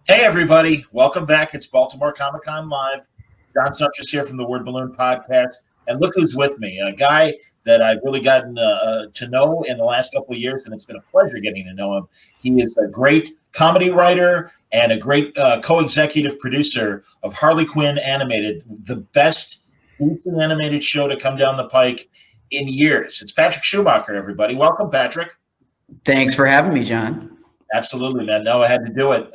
Hey, everybody. Welcome back. It's Baltimore Comic-Con Live. John Sumpter's here from the Word Balloon Podcast. And look who's with me, a guy that I've really gotten to know in the last couple of years, and it's been a pleasure getting to know him. He is a great comedy writer and a great co-executive producer of Harley Quinn Animated, the best DC animated show to come down the pike in years. It's Patrick Schumacker, everybody. Welcome, Patrick. Thanks for having me, John. Absolutely, man. No, I had to do it.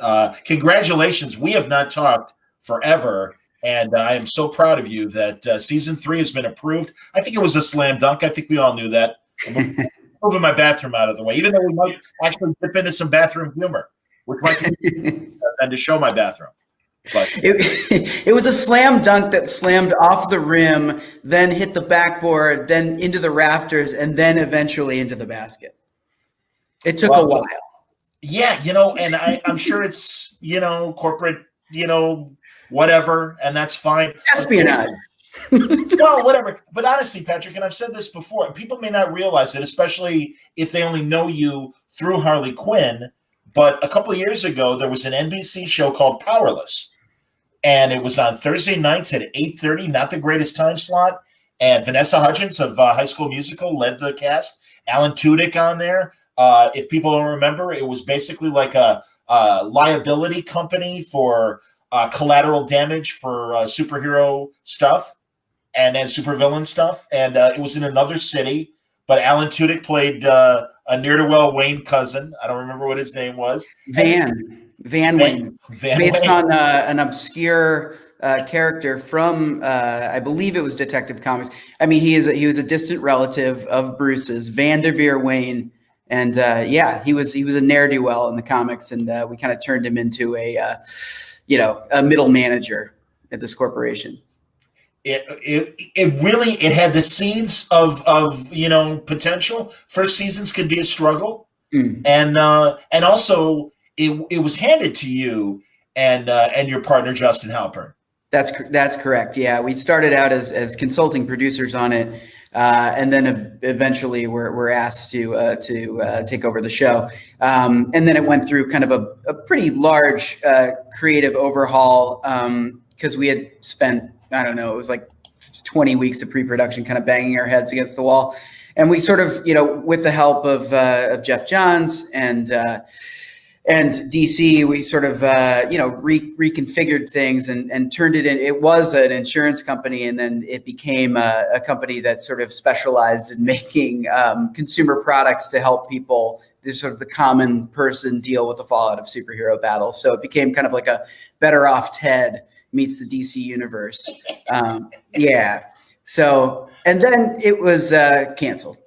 Congratulations. We have not talked forever, and I am so proud of you that season 3 has been approved. I think it was a slam dunk. I think we all knew that. I'm moving my bathroom out of the way, even though we might actually dip into some bathroom humor, which might be and to show my bathroom. But it was a slam dunk that slammed off the rim, then hit the backboard, then into the rafters, and then eventually into the basket. It took a while. Yeah, and I'm sure it's, corporate, whatever, and that's fine. Espionage. Well, whatever. But honestly, Patrick, and I've said this before, people may not realize it, especially if they only know you through Harley Quinn. But a couple of years ago, there was an NBC show called Powerless, and it was on Thursday nights at 8:30, not the greatest time slot. And Vanessa Hudgens of High School Musical led the cast. Alan Tudyk on there. If people don't remember, it was basically like a liability company for collateral damage for superhero stuff and supervillain stuff. And it was in another city. But Alan Tudyk played a ne'er-do-well Wayne cousin. I don't remember what his name was. Van Wayne. Based on an obscure character from, I believe it was Detective Comics. I mean, he was a distant relative of Bruce's, Vanderveer Wayne. And he was a ne'er-do-well in the comics, and we kind of turned him into a middle manager at this corporation. It really had the seeds of potential. First seasons could be a struggle, and also it was handed to you and your partner Justin Halpern. That's correct. Yeah, we started out as consulting producers on it. And then eventually we're asked to take over the show. And then it went through kind of a pretty large creative overhaul because we had spent, I don't know, it was like 20 weeks of pre-production kind of banging our heads against the wall. And we sort of, with the help of Jeff Johns and DC, we sort of, reconfigured things and turned it in. It was an insurance company, and then it became a company that sort of specialized in making consumer products to help people, sort of the common person, deal with the fallout of superhero battles. So it became kind of like a Better Off Ted meets the DC universe. So, and then it was canceled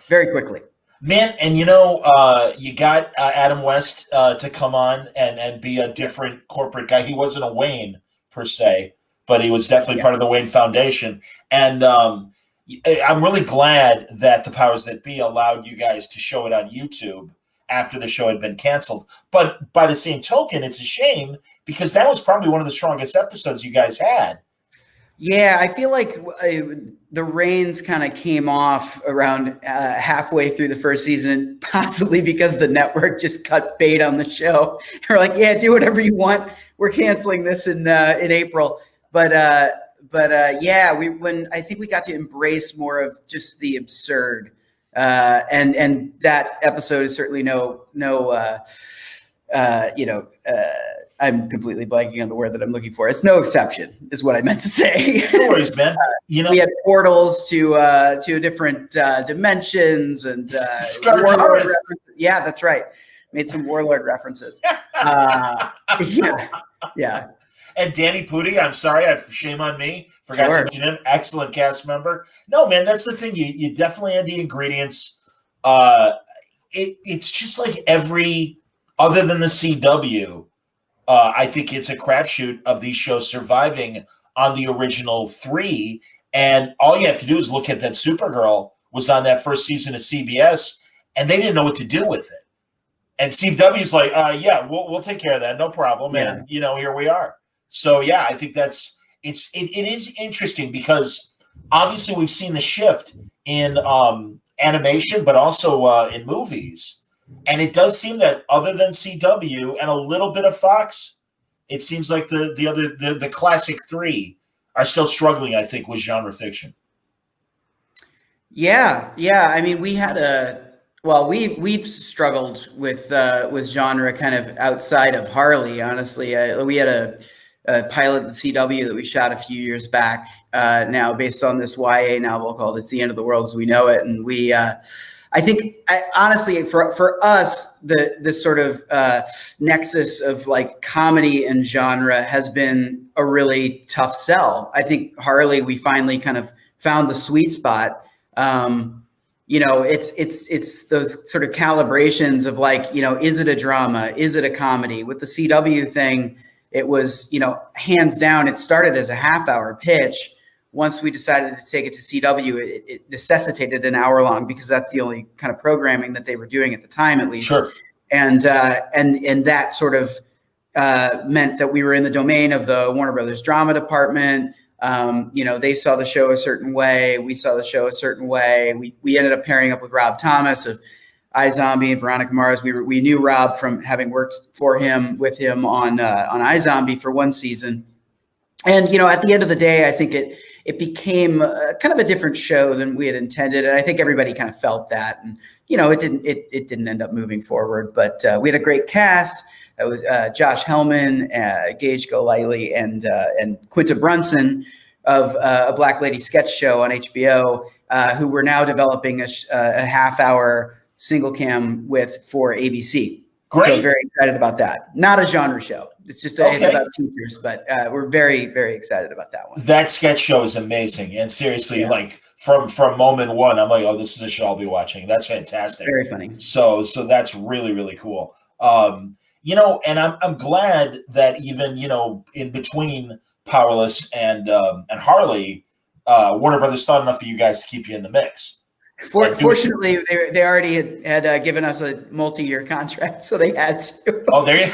very quickly. Man, and you got Adam West to come on and be a different corporate guy. He wasn't a Wayne per se, but he was definitely part of the Wayne Foundation. And I'm really glad that the powers that be allowed you guys to show it on YouTube after the show had been canceled. But by the same token, it's a shame because that was probably one of the strongest episodes you guys had. Yeah, I feel like the reins kind of came off around halfway through the first season, possibly because the network just cut bait on the show. We're like, yeah, do whatever you want. We're canceling this in April. But when I think we got to embrace more of just the absurd, and that episode is certainly I'm completely blanking on the word that I'm looking for. It's no exception, is what I meant to say. No worries, man. We had portals to different dimensions and Warlord references. Yeah, that's right. Made some Warlord references. Yeah. And Danny Pudi, I'm sorry, shame on me. Forgot to mention him. Excellent cast member. No, man, that's the thing. You definitely had the ingredients. It's just like every other than the CW. I think it's a crapshoot of these shows surviving on the original 3. And all you have to do is look at that Supergirl was on that first season of CBS, and they didn't know what to do with it. And CW's like, we'll take care of that, no problem. Yeah. And here we are. So yeah, I think it is interesting because obviously we've seen the shift in animation, but also in movies. And it does seem that other than CW and a little bit of Fox, it seems like the classic three are still struggling, I think, with genre fiction. Yeah. I mean, we've struggled with genre kind of outside of Harley. Honestly, we had a pilot at the CW that we shot a few years back now, based on this YA novel called "It's the End of the World as We Know It," and I think honestly, for us, this sort of nexus of like comedy and genre has been a really tough sell. I think Harley, we finally kind of found the sweet spot. It's those sort of calibrations of like, is it a drama? Is it a comedy? With the CW thing, it was, hands down, it started as a half-hour pitch. Once we decided to take it to CW, it necessitated an hour long because that's the only kind of programming that they were doing at the time, at least. Sure. And that sort of meant that we were in the domain of the Warner Brothers drama department. They saw the show a certain way. We saw the show a certain way. We ended up pairing up with Rob Thomas of iZombie and Veronica Mars. We knew Rob from having worked with him on iZombie for one season. And, at the end of the day, I think it became kind of a different show than we had intended. And I think everybody kind of felt that. And, it didn't end up moving forward. But we had a great cast. It was Josh Hellman, Gage Golightly, and Quinta Brunson of a Black Lady sketch show on HBO, who we're now developing a half-hour single cam for ABC. Great. So very excited about that. Not a genre show. It's just it's about teachers, but we're very, very excited about that one. That sketch show is amazing. And seriously, like from moment one, I'm like, oh, this is a show I'll be watching. That's fantastic. Very funny. So that's really, really cool. And I'm glad that even, in between Powerless and Harley, Warner Brothers thought enough of you guys to keep you in the mix. Fortunately, they already had given us a multi-year contract, so they had to. Oh, there you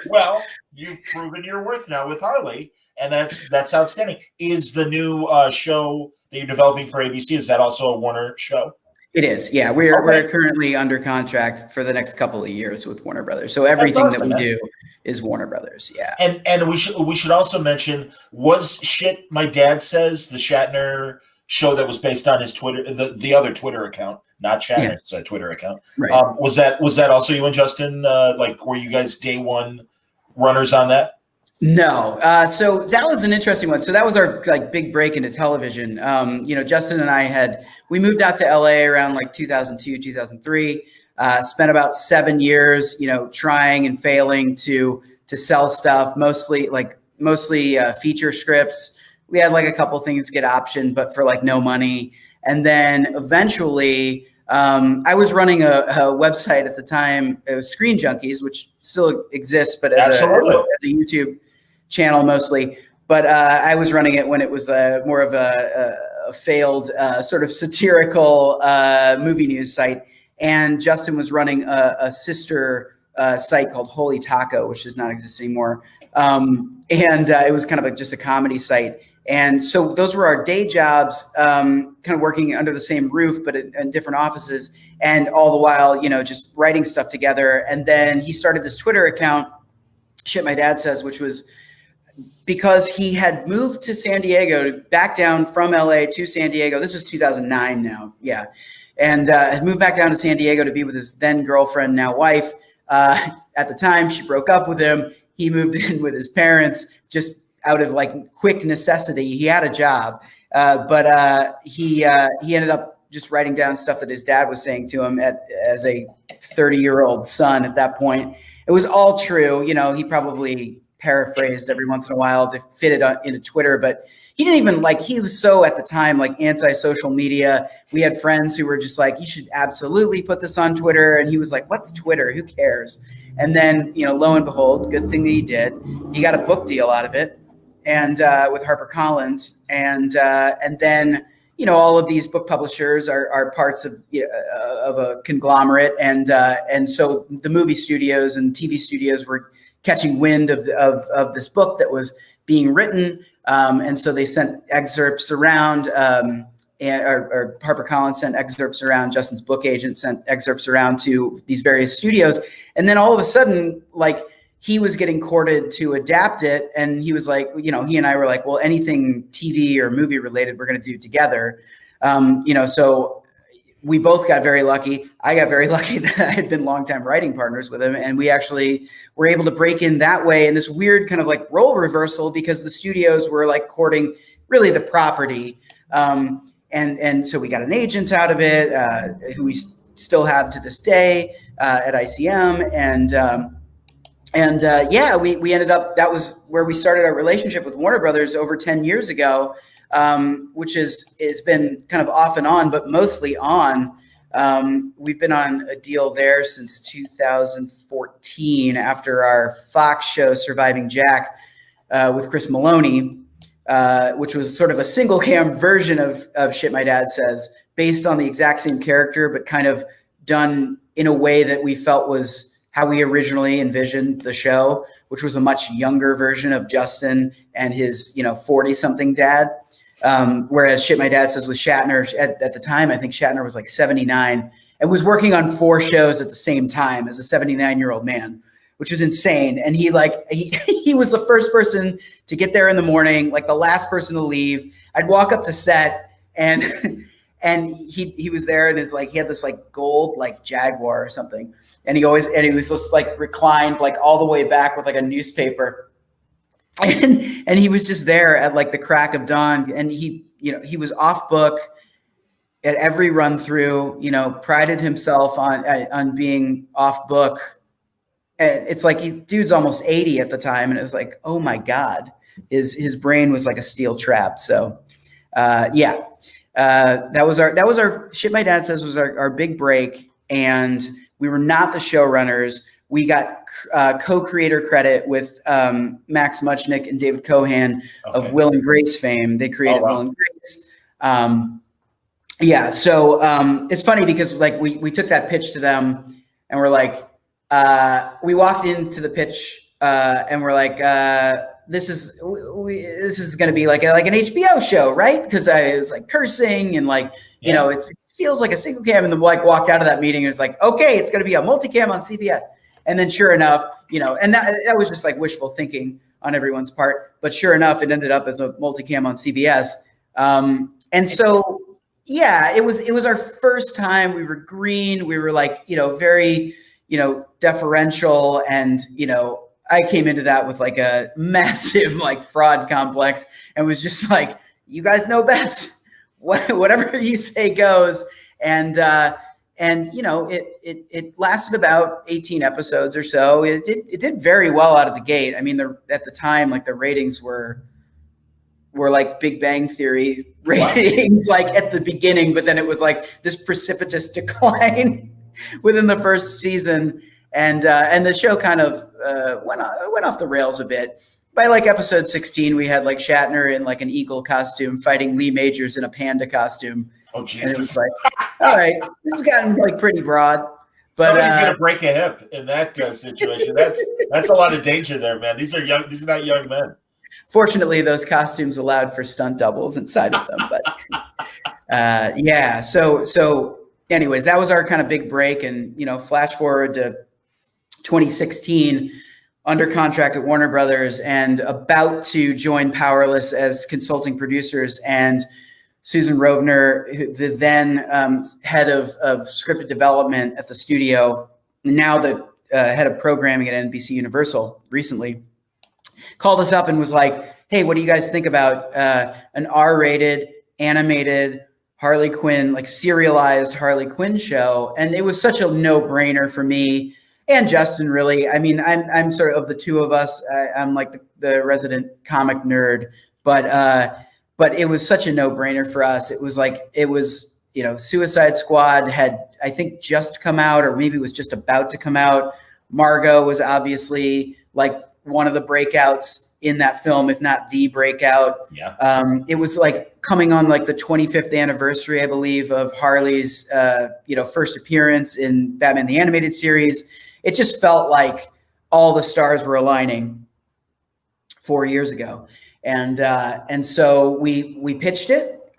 Well, you've proven your worth now with Harley, and that's outstanding. Is the new show that you're developing for ABC, is that also a Warner show? It is, yeah. We're currently under contract for the next couple of years with Warner Brothers. So everything that we do is Warner Brothers, yeah. And we should also mention, was Shit My Dad Says, the Shatner show that was based on his Twitter, the other Twitter account, not Shatner's Twitter account. Right. Was that also you and Justin? Were you guys day one runners on that? No. So that was an interesting one. So that was our big break into television. Justin and I we moved out to LA around 2002, 2003, spent about 7 years, trying and failing to sell stuff, mostly feature scripts. We had a couple things get optioned, but for no money. And then eventually I was running a website at the time. It was Screen Junkies, which still exists, but as a YouTube channel mostly. But I was running it when it was more of a failed sort of satirical movie news site. And Justin was running a sister site called Holy Taco, which does not exist anymore. And it was kind of just a comedy site. And so those were our day jobs, kind of working under the same roof, but in different offices. And all the while, just writing stuff together. And then he started this Twitter account, Shit My Dad Says, which was because he had moved to San Diego, back down from LA to San Diego. This is 2009 now. Yeah. And had moved back down to San Diego to be with his then girlfriend, now wife. At the time, she broke up with him. He moved in with his parents just out of quick necessity. He had a job, but he ended up just writing down stuff that his dad was saying to him as a 30-year-old son at that point. It was all true. He probably paraphrased every once in a while to fit it into Twitter, but he didn't even he was so at the time anti-social media. We had friends who were just you should absolutely put this on Twitter. And he was like, what's Twitter? Who cares? And then, lo and behold, good thing that he did. He got a book deal out of it, and with HarperCollins, and then all of these book publishers are parts of a conglomerate, and so the movie studios and TV studios were catching wind of this book that was being written, and so they sent excerpts around, or HarperCollins sent excerpts around, Justin's book agent sent excerpts around to these various studios. And then all of a sudden, like, he was getting courted to adapt it. And he was like, you know, he and I were like, well, anything TV or movie related, we're going to do together. You know, so we both got very lucky. I got very lucky that I had been longtime writing partners with him. And we actually were able to break in that way in this weird kind of like role reversal, because the studios were like courting really the property. And so we got an agent out of it, who we still have to this day at ICM. Yeah, we ended up, that was where we started our relationship with Warner Brothers over 10 years ago, which has been kind of off and on, but mostly on. We've been on a deal there since 2014 after our Fox show, Surviving Jack, with Chris Maloney, which was sort of a single cam version of Shit My Dad Says, based on the exact same character, but kind of done in a way that we felt was how we originally envisioned the show, which was a much younger version of Justin and his, 40-something dad. Whereas Shit My Dad Says with Shatner, at the time, I think Shatner was like 79 and was working on 4 shows at the same time as a 79-year-old man, which was insane. And he was the first person to get there in the morning, like the last person to leave. I'd walk up to set and he was there, and he had this like gold like Jaguar or something. And he was just like reclined like all the way back with like a newspaper. And he was just there at like the crack of dawn. And he was off book at every run through, prided himself on being off book. And it's like, dude's almost 80 at the time. And it was like, oh my God, his brain was like a steel trap. So that was our Shit My Dad Says was our big break. And we were not the showrunners. We got co-creator credit with Max Muchnick and David Cohan of Will and Grace fame. They created Will and Grace. So it's funny because like we took that pitch to them, and we're like, we walked into the pitch and we're like, this is going to be like an HBO show, right? Because I was like cursing and like, it feels like a single cam, and then like walked out of that meeting and it's like, okay, it's going to be a multicam on CBS. And then sure enough, and that was just like wishful thinking on everyone's part, but sure enough, it ended up as a multicam on CBS. And so, yeah, it was our first time. We were green. We were like, very, deferential. And, I came into that with like a massive like fraud complex and was just like, you guys know best. Whatever you say goes. And it lasted about 18 episodes or so. It did very well out of the gate. I mean, at the time, like the ratings were like Big Bang Theory ratings, like at the beginning, but then it was like this precipitous decline within the first season. And the show kind of went off the rails a bit. By like episode 16, we had like Shatner in like an eagle costume fighting Lee Majors in a panda costume. Oh, Jesus. And it was like, all right, this has gotten like pretty broad. But somebody's going to break a hip in that situation. That's a lot of danger there, man. These are not young men. Fortunately, those costumes allowed for stunt doubles inside of them. But So anyways, that was our kind of big break. And, flash forward to 2016, under contract at Warner Brothers and about to join Powerless as consulting producers. And Susan Rovner, the then head of scripted development at the studio, now the head of programming at NBC Universal, recently called us up and was like, hey, what do you guys think about an R-rated animated Harley Quinn, like serialized Harley Quinn show? And it was such a no-brainer for me and Justin, really. I mean, I'm sort of the two of us. I'm like the resident comic nerd, but it was such a no-brainer for us. It was Suicide Squad had, I think, just come out, or maybe was just about to come out. Margot was obviously like one of the breakouts in that film, if not the breakout. Yeah. It was like coming on like the 25th anniversary, I believe, of Harley's first appearance in Batman the Animated Series. It just felt like all the stars were aligning 4 years ago. And so we pitched it.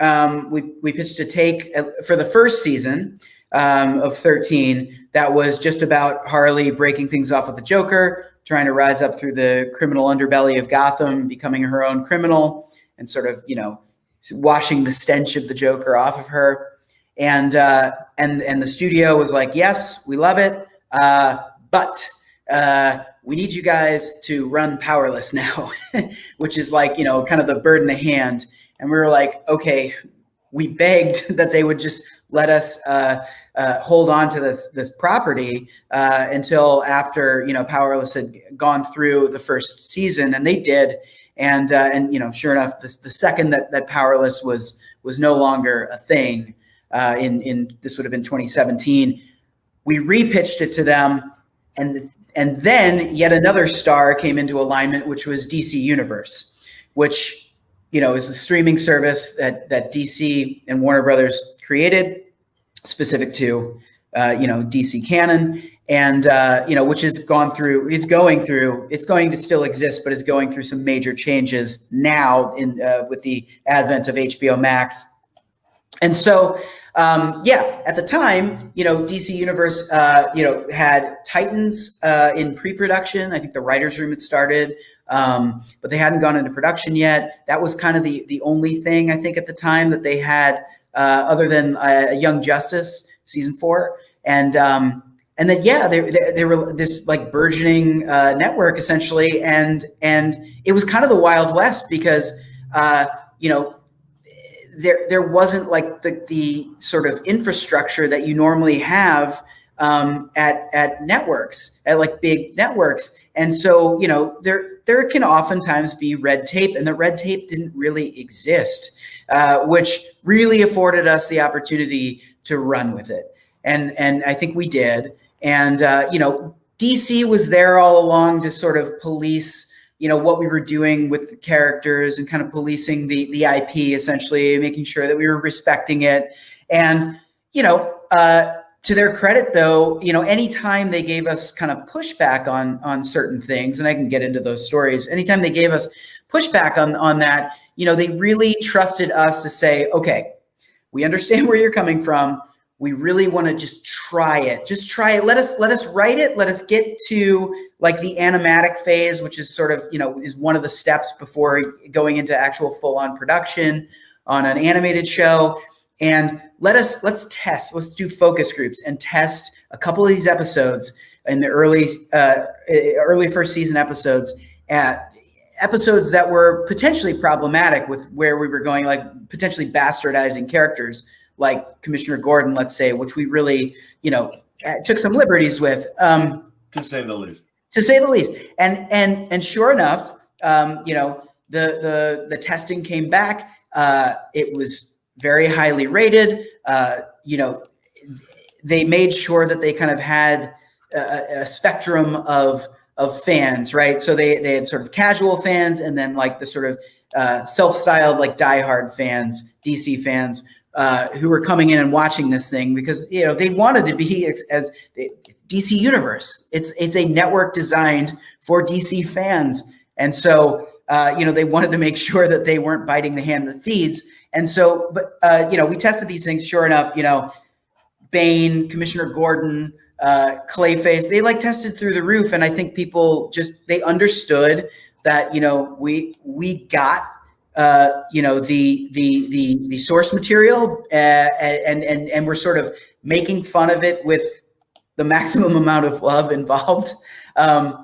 we pitched a take for the first season of 13 that was just about Harley breaking things off with the Joker, trying to rise up through the criminal underbelly of Gotham, becoming her own criminal, and sort of, washing the stench of the Joker off of her. And the studio was like, yes, we love it, but we need you guys to run Powerless now, which is like, kind of the bird in the hand. And we were like, okay, we begged that they would just let us hold on to this property until after, Powerless had gone through the first season, and they did. And sure enough, the second that Powerless was no longer a thing, in this would have been 2017, we repitched it to them, and then yet another star came into alignment, which was DC Universe, which is the streaming service that DC and Warner Brothers created, specific to DC canon, and which is going to still exist, but is going through some major changes now with the advent of HBO Max. And so at the time, DC Universe had Titans in pre-production. I think the writer's room had started, but they hadn't gone into production yet. That was kind of the only thing, I think, at the time that they had, other than Young Justice season 4. And then they were this like burgeoning network essentially, and it was kind of the Wild West because there wasn't like the sort of infrastructure that you normally have at networks, at like big networks. And so, there can oftentimes be red tape, and the red tape didn't really exist, which really afforded us the opportunity to run with it. And I think we did. And, DC was there all along to sort of police what we were doing with the characters and kind of policing the IP, essentially, making sure that we were respecting it. And, to their credit, though, anytime they gave us kind of pushback on certain things, and I can get into those stories, anytime they gave us pushback on that, they really trusted us to say, okay, we understand where you're coming from. We really want to just try it. Just try it. Let us write it. Let us get to like the animatic phase, which is sort of, is one of the steps before going into actual full-on production on an animated show. And let's test. Let's do focus groups and test a couple of these episodes in the early first season episodes, episodes that were potentially problematic with where we were going, like potentially bastardizing characters, like Commissioner Gordon, let's say, which we really, took some liberties with, to say the least. And sure enough, the testing came back. It was very highly rated. They made sure that they kind of had a spectrum of fans, right? So they had sort of casual fans, and then like the sort of self-styled like diehard fans, DC fans, who were coming in and watching this thing because they wanted to be as DC Universe. It's a network designed for DC fans, and so they wanted to make sure that they weren't biting the hand that feeds. And so, but we tested these things. Sure enough, Bane, Commissioner Gordon, Clayface, they like tested through the roof, and I think people they understood that we got the source material, and we're sort of making fun of it with the maximum amount of love involved. My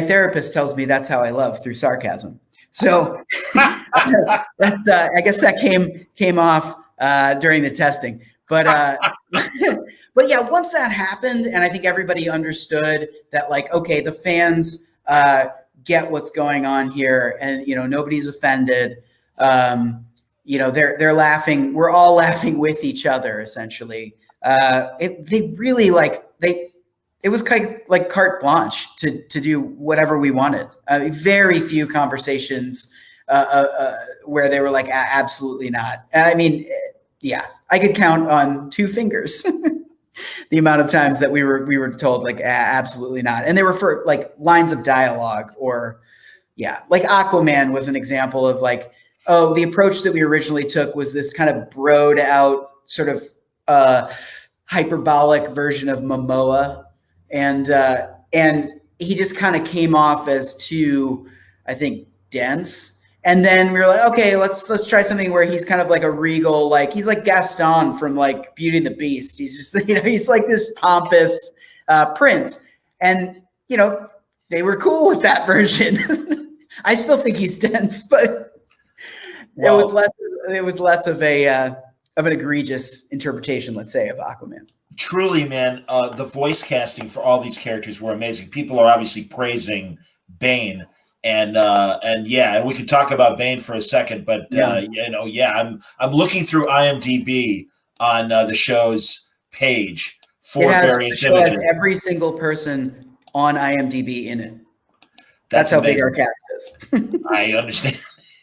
therapist tells me that's how I love, through sarcasm. So that's I guess that came off during the testing, but yeah, once that happened, and I think everybody understood that, like, okay, the fans get what's going on here, and nobody's offended. They're laughing. We're all laughing with each other, essentially. They really it was kind of like carte blanche to do whatever we wanted. Very few conversations where they were like, absolutely not. I mean, yeah, I could count on 2 fingers the amount of times that we were told like, absolutely not. And they were for like lines of dialogue, or like Aquaman was an example of like Oh, the approach that we originally took was this kind of broed out sort of hyperbolic version of Momoa, and he just kind of came off as too, I think, dense. And then we were like, okay, let's try something where he's kind of like a regal, like he's like Gaston from like Beauty and the Beast. He's just, he's like this pompous prince. And they were cool with that version. I still think he's dense, but it was less of an egregious interpretation, let's say, of Aquaman. Truly, man, the voice casting for all these characters were amazing. People are obviously praising Bane, and we could talk about Bane for a second, but I'm looking through IMDb on the show's page for various images. Has every single person on IMDb in it. That's how big our cast is. I understand.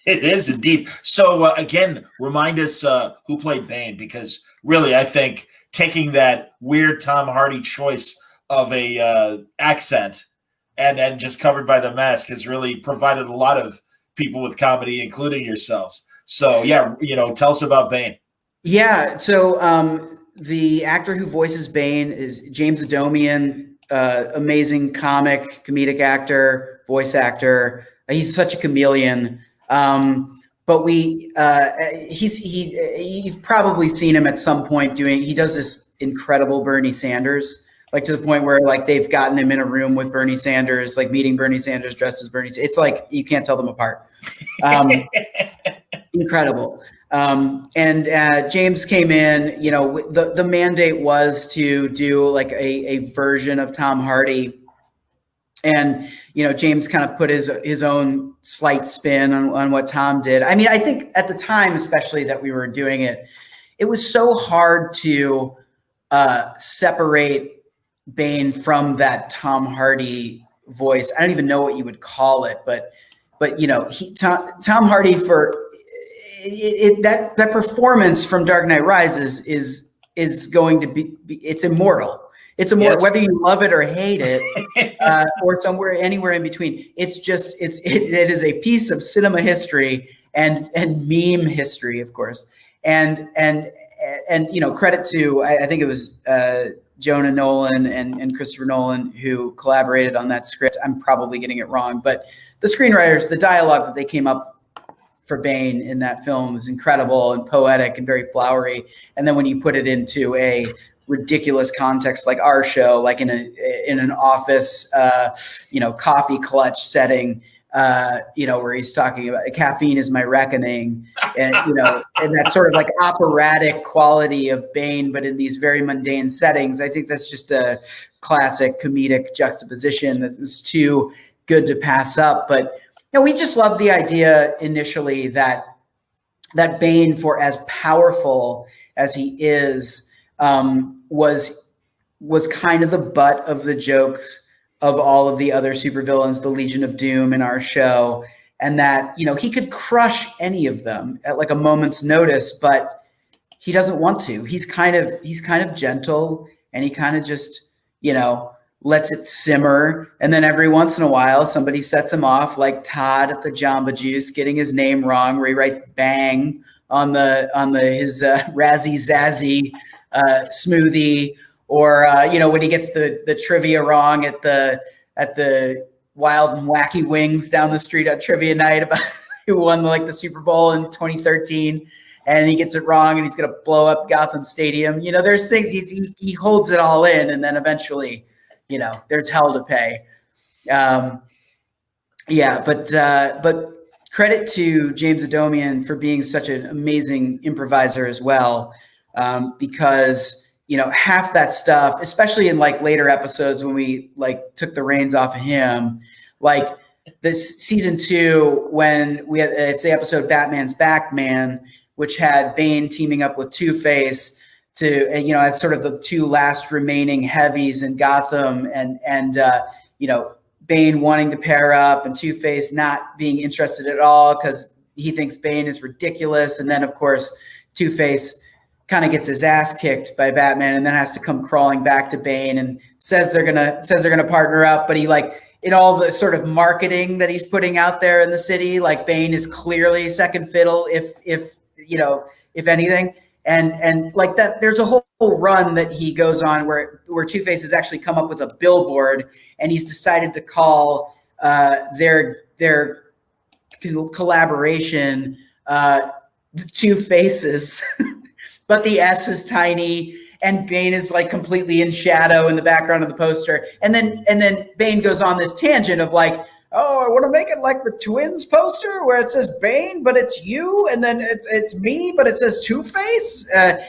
It is indeed. So again, remind us who played Bane, because really, I think taking that weird Tom Hardy choice of a accent and then just covered by the mask has really provided a lot of people with comedy, including yourselves. So tell us about Bane. Yeah. So the actor who voices Bane is James Adomian, amazing comedic actor, voice actor. He's such a chameleon. But you've probably seen him at some point he does this incredible Bernie Sanders, like to the point where like they've gotten him in a room with Bernie Sanders, like meeting Bernie Sanders dressed as Bernie. It's like, you can't tell them apart. Incredible. And James came in, the mandate was to do like a version of Tom Hardy. And, James kind of put his own slight spin on what Tom did. I mean, I think at the time, especially that we were doing it, it was so hard to separate Bane from that Tom Hardy voice. I don't even know what you would call it, but Tom Hardy for that performance from Dark Knight Rises is going to be, it's immortal. It's a more, whether you love it or hate it, or anywhere in between. It's just, it is a piece of cinema history and meme history, of course. And credit to, I think it was Jonah Nolan and Christopher Nolan who collaborated on that script. I'm probably getting it wrong, but the screenwriters, the dialogue that they came up for Bane in that film is incredible and poetic and very flowery. And then when you put it into a ridiculous context like our show, like in an office, coffee clutch setting, where he's talking about caffeine is my reckoning, and and that sort of like operatic quality of Bane, but in these very mundane settings. I think that's just a classic comedic juxtaposition that was too good to pass up. But we just loved the idea initially that Bane, for as powerful as he is, was kind of the butt of the joke of all of the other supervillains, the Legion of Doom in our show, and that he could crush any of them at like a moment's notice, but he doesn't want to. He's kind of gentle, and he kind of just lets it simmer, and then every once in a while somebody sets him off, like Todd at the Jamba Juice getting his name wrong, where he writes "bang" on his Razzie Zazzy smoothie, or when he gets the trivia wrong at the Wild and Wacky Wings down the street on trivia night about who won like the Super Bowl in 2013, and he gets it wrong and he's gonna blow up Gotham Stadium. There's things he holds it all in, and then eventually there's hell to pay. But credit to James Adomian for being such an amazing improviser as well. Because half that stuff, especially in like later episodes when we like took the reins off of him, like this season 2, when it's the episode Batman's Back Man, which had Bane teaming up with Two-Face to, as sort of the two last remaining heavies in Gotham, and Bane wanting to pair up and Two-Face not being interested at all because he thinks Bane is ridiculous. And then of course, Two-Face kind of gets his ass kicked by Batman and then has to come crawling back to Bane and says they're gonna partner up, but he in all the sort of marketing that he's putting out there in the city, like Bane is clearly second fiddle, if anything. And like that, there's a whole run that he goes on where Two-Face has actually come up with a billboard, and he's decided to call their collaboration the Two Faces, but the S is tiny, and Bane is like completely in shadow in the background of the poster. And then Bane goes on this tangent of like, oh, I want to make it like the Twins poster where it says Bane, but it's you, and then it's me, but it says Two-Face.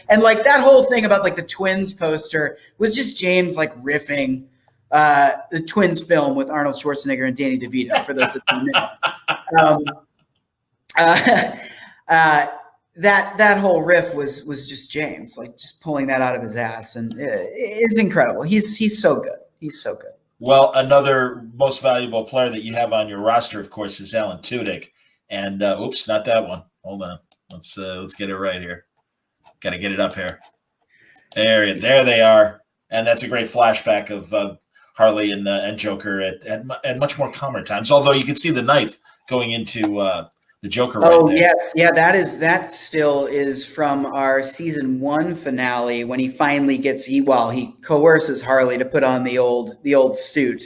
And like that whole thing about like the Twins poster was just James like riffing the Twins film with Arnold Schwarzenegger and Danny DeVito, for those that don't know. That whole riff was just James, like just pulling that out of his ass, and it's incredible. He's so good. He's so good. Well, another most valuable player that you have on your roster, of course, is Alan Tudyk. And oops, not that one. Hold on. Let's get it right here. Got to get it up here. There they are. And that's a great flashback of Harley and Joker at much more calmer times. Although you can see the knife going into the Joker right there. Oh, yes. Yeah, that still is from our season 1 finale when he finally he coerces Harley to put on the old suit,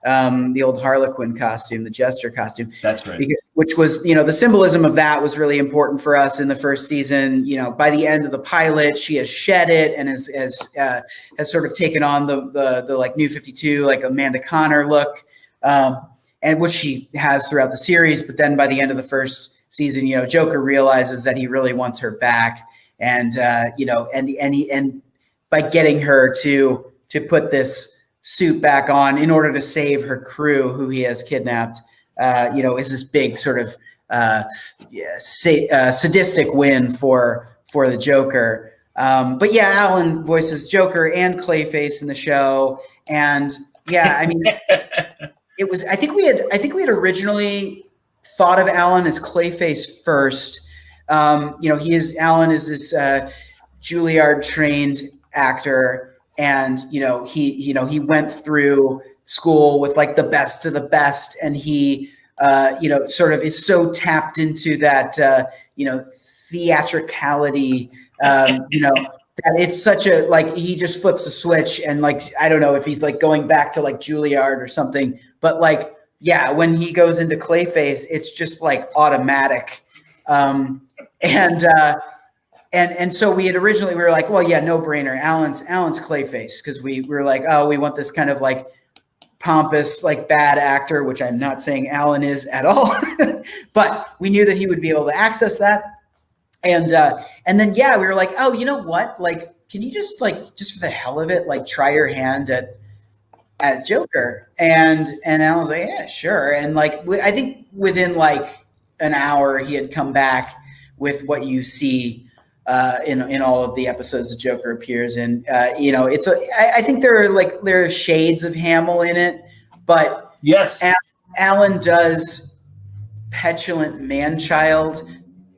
the old Harley Quinn costume, the Jester costume. That's right. Which was, the symbolism of that was really important for us in the first season. By the end of the pilot, she has shed it and has sort of taken on the like New 52, like Amanda Connor look. And which she has throughout the series, but then by the end of the first season, Joker realizes that he really wants her back, and and by getting her to put this suit back on in order to save her crew, who he has kidnapped, is this big sort of sadistic win for the Joker. But yeah, Alan voices Joker and Clayface in the show, and yeah, I mean. It was. I think we had originally thought of Alan as Clayface first. Alan is this Juilliard trained actor, and he went through school with like the best of the best, and he sort of is so tapped into that theatricality. That it's such a, like, he just flips a switch, and like, I don't know if he's like going back to like Juilliard or something, but like, yeah, when he goes into Clayface, it's just like automatic. And so we were like, well, yeah, no brainer. Alan's Clayface. Cause we were like, oh, we want this kind of like pompous, like bad actor, which I'm not saying Alan is at all, but we knew that he would be able to access that. And then, yeah, we were like, oh, you know what? Like, can you just for the hell of it, like try your hand at Joker? And Alan was like, yeah, sure. And like, I think within like an hour, he had come back with what you see in all of the episodes that Joker appears in. I think there are shades of Hamill in it, but yes, Alan does petulant man-child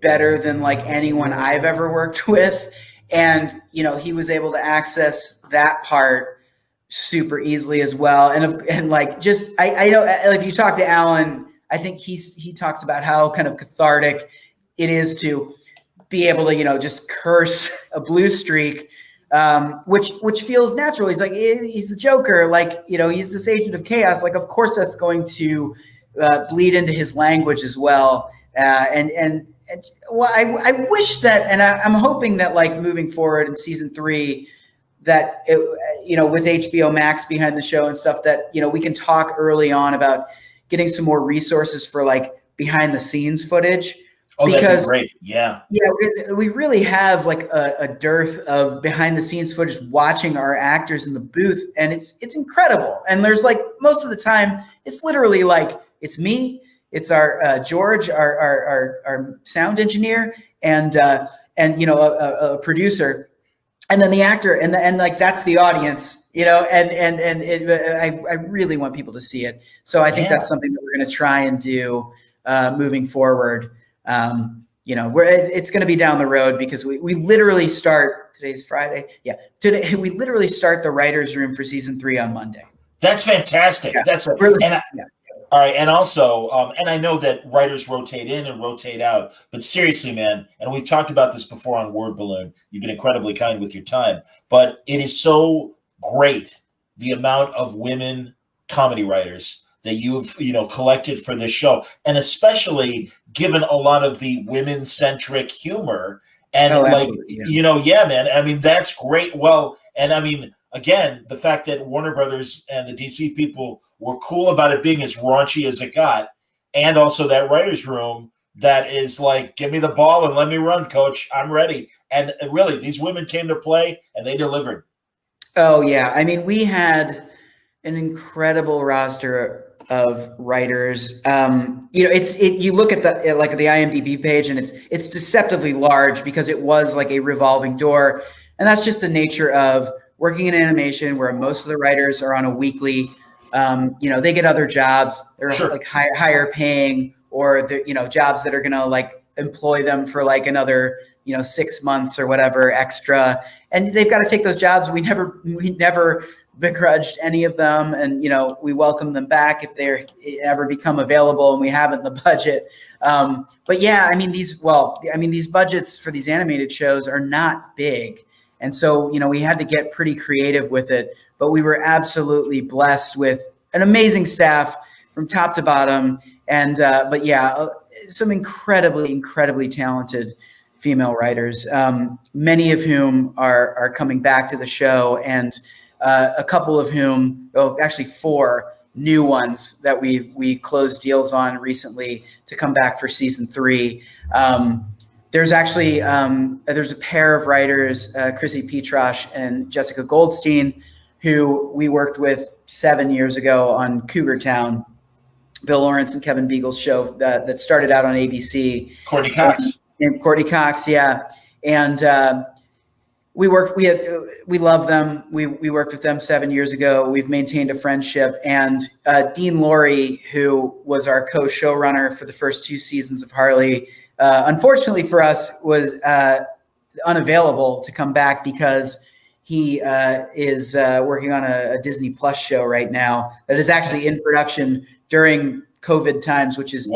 better than like anyone I've ever worked with. And, he was able to access that part super easily as well. And like, just, I know, like, if you talk to Alan, I think he talks about how kind of cathartic it is to be able to, just curse a blue streak, which feels natural. He's like, he's the Joker. Like, he's this agent of chaos. Like, of course that's going to bleed into his language as well. Well, I wish that, and I'm hoping that, like, moving forward in season 3, that with HBO Max behind the show and stuff, that we can talk early on about getting some more resources for like behind the scenes footage. Oh, because that'd be great. Yeah. Yeah, we really have like a dearth of behind the scenes footage watching our actors in the booth, and it's incredible. And there's like, most of the time, it's literally like, it's me. It's our George, our sound engineer, and a producer, and then the actor, and like that's the audience, I really want people to see it. So I think that's something that we're going to try and do moving forward. It's going to be down the road, because we literally start, today's Friday. Yeah. We literally start the writer's room for season 3 on Monday. That's fantastic. Yeah, That's a, really, and yeah. all right, and also, and I know that writers rotate in and rotate out, but seriously, man, and we've talked about this before on Word Balloon. You've been incredibly kind with your time, but it is so great the amount of women comedy writers that you've collected for this show, and especially given a lot of the women centric humor and Oh, like absolutely. Yeah. yeah, man. I mean, that's great. Well, and I mean, again, the fact that Warner Brothers and the DC people were cool about it being as raunchy as it got, and also that writer's room that is like, give me the ball and let me run, coach. I'm ready. And really, these women came to play and they delivered. Oh yeah. I mean, we had an incredible roster of writers. You look at the IMDb page, and it's deceptively large because it was like a revolving door, and that's just the nature of working in animation, where most of the writers are on a weekly. They get other jobs. They're Sure. like higher paying, or they're, jobs that are gonna like employ them for like another 6 months or whatever extra, and they've got to take those jobs. We never begrudged any of them, and we welcome them back if they ever become available, and we have it in the budget. But yeah, I mean these budgets for these animated shows are not big, and so we had to get pretty creative with it. But we were absolutely blessed with an amazing staff from top to bottom, and but yeah, some incredibly talented female writers, many of whom are coming back to the show, and a couple of whom, actually 4 new ones that we closed deals on recently to come back for season 3. There's actually there's a pair of writers, Chrissy Petrosh and Jessica Goldstein, who we worked with 7 years ago on Cougar Town, Bill Lawrence and Kevin Beagle's show that started out on ABC. Courtney Cox. And Courtney Cox, yeah. And we love them. We worked with them 7 years ago. We've maintained a friendship. And Dean Laurie, who was our co-showrunner for the first 2 seasons of Harley, unfortunately for us, was unavailable to come back because he is working on a Disney Plus show right now that is actually in production during COVID times, which is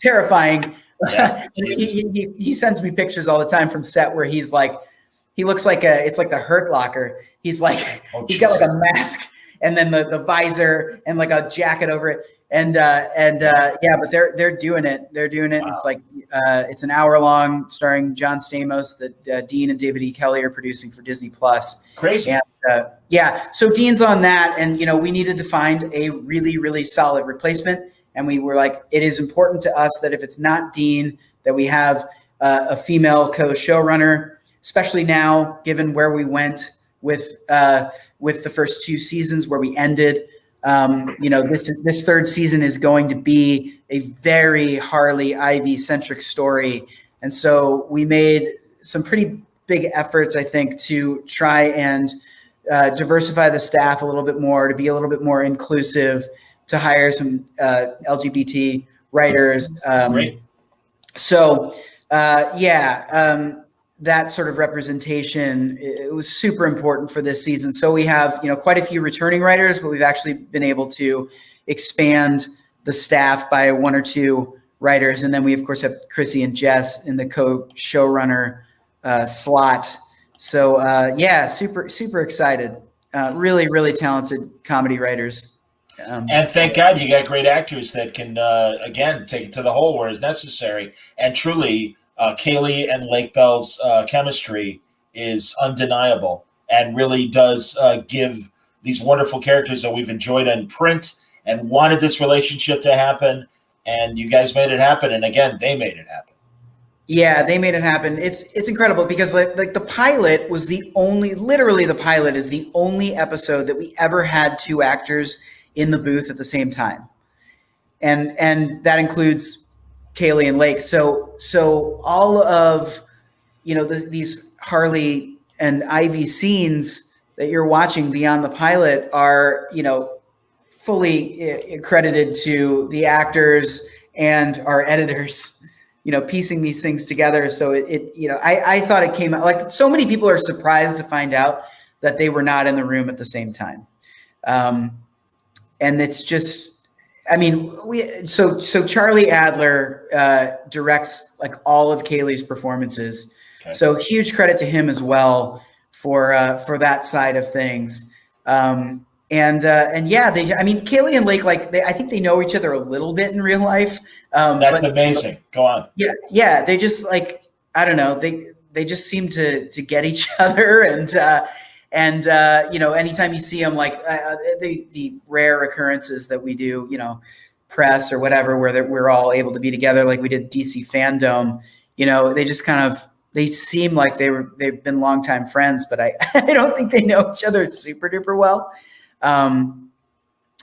terrifying. Yeah, he sends me pictures all the time from set where he looks like it's like the Hurt Locker. He's like, he's got like a mask and then the visor and like a jacket over it. And but they're doing it. They're doing it. Wow. It's like it's an hour long, starring John Stamos, that Dean and David E. Kelly are producing for Disney Plus. Crazy. And so Dean's on that, and we needed to find a really solid replacement. And we were like, it is important to us that if it's not Dean, that we have a female co-showrunner, especially now, given where we went with the first 2 seasons where we ended. This 3rd season is going to be a very Harley Ivy centric story. And so we made some pretty big efforts, I think, to try and diversify the staff a little bit more, to be a little bit more inclusive, to hire some LGBT writers. That sort of representation, it was super important for this season. So we have, quite a few returning writers, but we've actually been able to expand the staff by 1 or 2 writers. And then we, of course, have Chrissy and Jess in the co-showrunner slot. So, super excited. Really talented comedy writers. And thank God you got great actors that can, again, take it to the hole where it's necessary. And truly, Kaylee and Lake Bell's chemistry is undeniable and really does give these wonderful characters that we've enjoyed in print and wanted this relationship to happen. And you guys made it happen. And again, they made it happen. Yeah, they made it happen. It's incredible because like the pilot was literally the pilot is the only episode that we ever had 2 actors in the booth at the same time. And that includes Kaylee and Lake. So all of, these Harley and Ivy scenes that you're watching beyond the pilot are, fully credited to the actors and our editors, piecing these things together. So I thought it came out like so many people are surprised to find out that they were not in the room at the same time. it's just, I mean, so Charlie Adler directs like all of Kaylee's performances. Okay. So huge credit to him as well for that side of things. And yeah, I mean, Kaylee and Lake, like I think they know each other a little bit in real life. That's amazing. Go on. Yeah. They just like, I don't know. They just seem to get each other, and anytime you see them, like the rare occurrences that we do, press or whatever, where we're all able to be together, like we did DC Fandom, they just kind of, they seem like they've been longtime friends, but I don't think they know each other super duper well.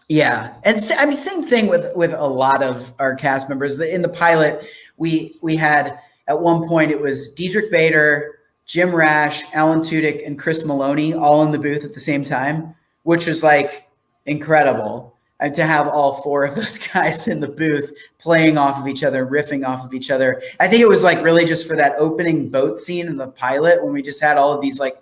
Yeah. And I mean, same thing with a lot of our cast members. In the pilot, we had, at one point, it was Diedrich Bader, Jim Rash, Alan Tudyk, and Chris Maloney all in the booth at the same time, which was like incredible. And to have all four of those guys in the booth playing off of each other, riffing off of each other. I think it was like really just for that opening boat scene in the pilot when we just had all of these like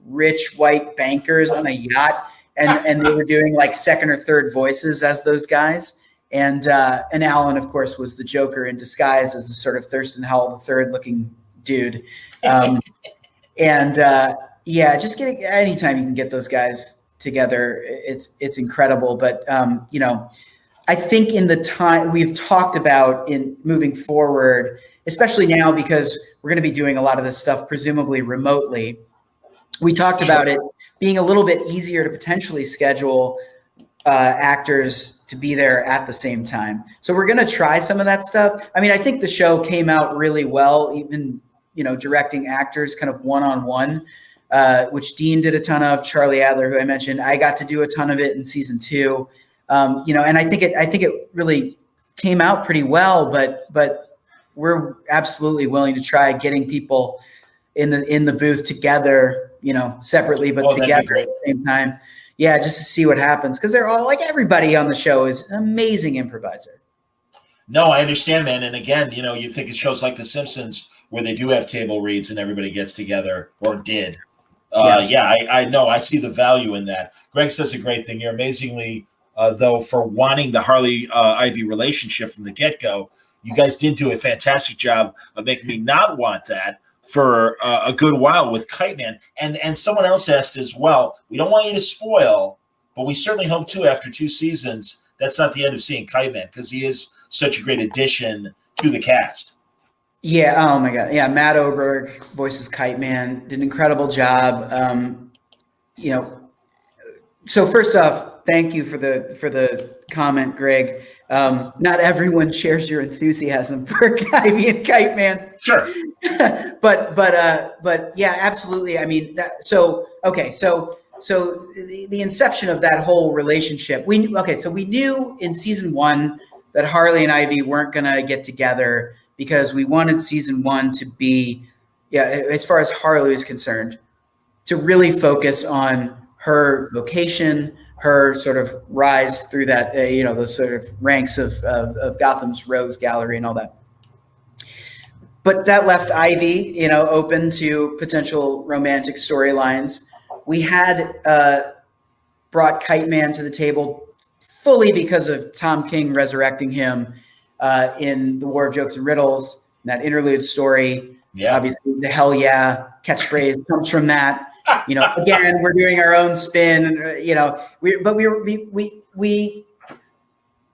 rich white bankers on a yacht, and they were doing like second or third voices as those guys. And Alan, of course, was the Joker in disguise as the sort of Thurston Howell III looking dude. Yeah, just getting, anytime you can get those guys together, it's incredible. But I think in the time we've talked about in moving forward, especially now because we're going to be doing a lot of this stuff presumably remotely, we talked about it being a little bit easier to potentially schedule actors to be there at the same time. So we're going to try some of that stuff. I mean, I think the show came out really well, even, directing actors kind of one-on-one, which Dean did a ton of, Charlie Adler, who I mentioned. I got to do a ton of it in season 2. And I think it really came out pretty well, but we're absolutely willing to try getting people in the booth together, separately, but together at the same time. Yeah, just to see what happens, because they're all, like, everybody on the show is an amazing improviser. No, I understand, man. And again, you think of shows like The Simpsons where they do have table reads and everybody gets together, or did. I know. I see the value in that. Greg says a great thing here. Amazingly, though, for wanting the Harley Ivy relationship from the get-go, you guys did do a fantastic job of making me not want that for a good while with Kite Man. And someone else asked as well, we don't want you to spoil, but we certainly hope too, after 2 seasons, that's not the end of seeing Kite Man, because he is such a great addition to the cast. Yeah. Oh my God. Yeah. Matt Oberg voices Kite Man, did an incredible job. So first off, thank you for the comment, Greg. Not everyone shares your enthusiasm for Ivy and Kite Man. Sure. but yeah, absolutely. I mean, so the inception of that whole relationship, we knew in season 1 that Harley and Ivy weren't going to get together because we wanted season 1 to be, as far as Harley is concerned, to really focus on her vocation, her sort of rise through that, the sort of ranks of Gotham's Rogues Gallery and all that. But that left Ivy, open to potential romantic storylines. We had brought Kite Man to the table fully because of Tom King resurrecting him in The War of Jokes and Riddles, that interlude story. Yeah. Obviously, the hell yeah catchphrase comes from that. Again, we're doing our own spin.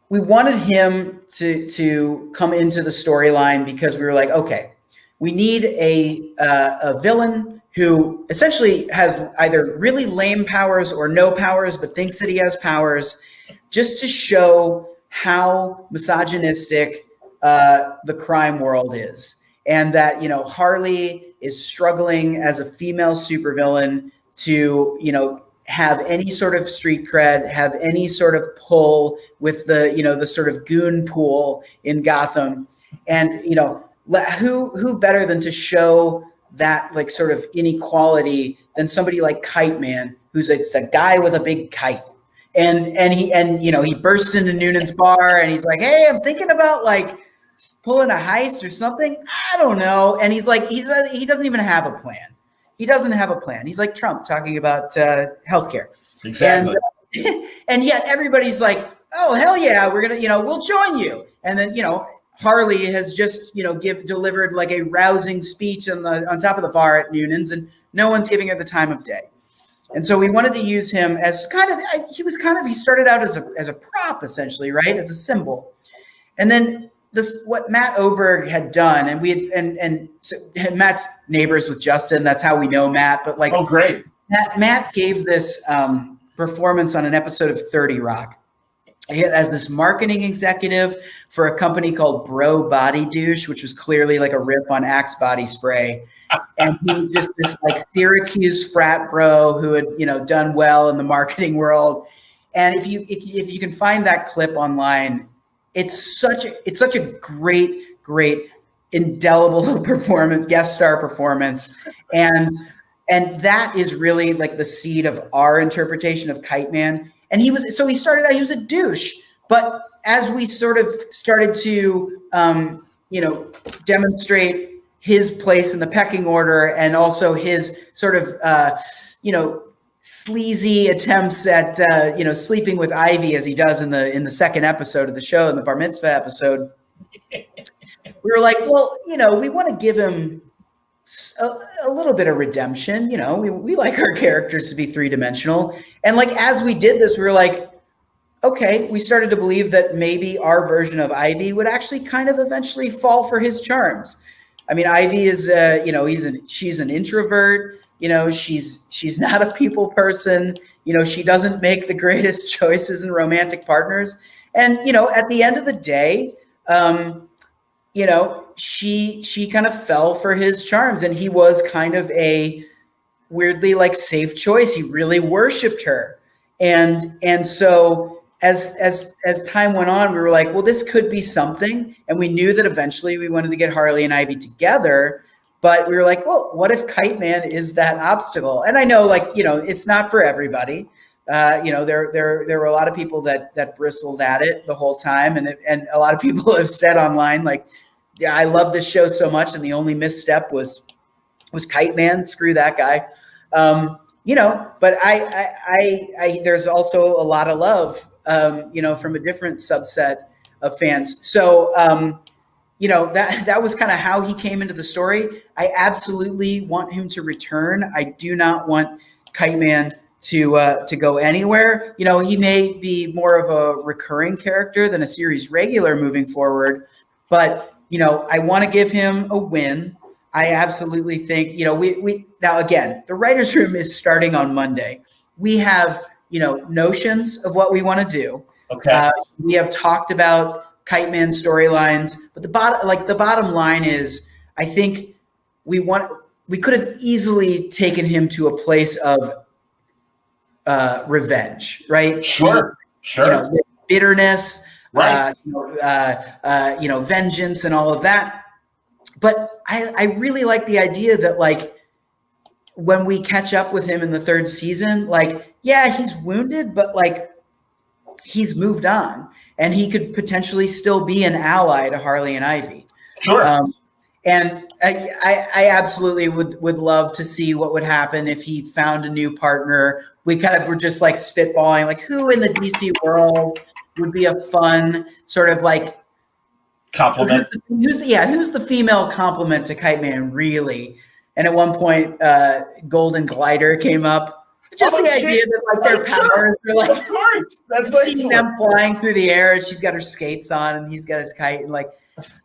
We wanted him to come into the storyline because we were like, okay, we need a villain who essentially has either really lame powers or no powers, but thinks that he has powers, just to show how misogynistic the crime world is. And that, Harley is struggling as a female supervillain to, have any sort of street cred, have any sort of pull with the sort of goon pool in Gotham. And, who better than to show that like sort of inequality than somebody like Kite Man, who's a guy with a big kite. And he bursts into Noonan's bar and he's like, hey, I'm thinking about like pulling a heist or something. I don't know. And he's like, he doesn't even have a plan. He doesn't have a plan. He's like Trump talking about healthcare. Exactly. And yet everybody's like, oh, hell yeah, we're going to, we'll join you. And then, Harley has just, delivered like a rousing speech on top of the bar at Noonan's, and no one's giving her the time of day. And so we wanted to use him as he started out as a prop, essentially, right? As a symbol. And then what Matt Oberg had done, and so Matt's neighbors with Justin, that's how we know Matt, but like, oh, great. Matt gave this performance on an episode of 30 Rock. As this marketing executive for a company called Bro Body Douche, which was clearly like a rip on Axe body spray. And he was just this like Syracuse frat bro who had, done well in the marketing world. And if you can find that clip online, it's such a great indelible performance, guest star performance. And that is really like the seed of our interpretation of Kite Man. And he started out, he was a douche, but as we sort of started to, demonstrate his place in the pecking order, and also his sort of, sleazy attempts at, sleeping with Ivy, as he does in the second episode of the show, in the Bar Mitzvah episode, we were like, well, we want to give him a little bit of redemption. We like our characters to be three-dimensional. And like, as we did this, we were like, okay, we started to believe that maybe our version of Ivy would actually kind of eventually fall for his charms. I mean, Ivy is, she's an introvert. She's not a people person. She doesn't make the greatest choices in romantic partners. And, at the end of the day, she kind of fell for his charms, and he was kind of a weirdly like safe choice. He really worshiped her. And so as time went on, we were like, well, this could be something. And we knew that eventually we wanted to get Harley and Ivy together, but we were like, well, what if Kite Man is that obstacle? And I know, like, it's not for everybody. There were a lot of people that bristled at it the whole time. And a lot of people have said online, like, yeah, I love this show so much, and the only misstep was Kite Man. Screw that guy. But I there's also a lot of love, from a different subset of fans. So, that was kind of how he came into the story. I absolutely want him to return. I do not want Kite Man to go anywhere. He may be more of a recurring character than a series regular moving forward, but I want to give him a win. I absolutely think, we now, again, the writer's room is starting on Monday. We have, notions of what we want to do. Okay. We have talked about Kite Man storylines, but the bottom line is, I think we could have easily taken him to a place of revenge, right? Sure. Bitterness, right. Vengeance and all of that. But I really like the idea that, like, when we catch up with him in the third season, like, yeah, he's wounded, but like, he's moved on, and he could potentially still be an ally to Harley and Ivy. Sure. And I absolutely would love to see what would happen if he found a new partner. We kind of were just like spitballing, like, who in the DC world would be a fun sort of like compliment. Who's the female complement to Kite Man, really? And at one point, Golden Glider came up. Just the idea that, like, their powers are like, of course, that's seeing them flying through the air, and she's got her skates on, and he's got his kite, and like,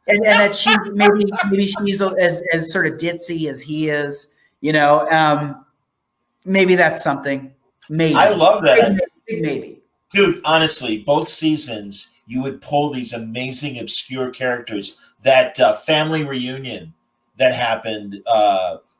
and that she maybe she's as sort of ditzy as he is, maybe that's something. Maybe I love that. Maybe. Dude, honestly, both seasons, you would pull these amazing, obscure characters. That family reunion that happened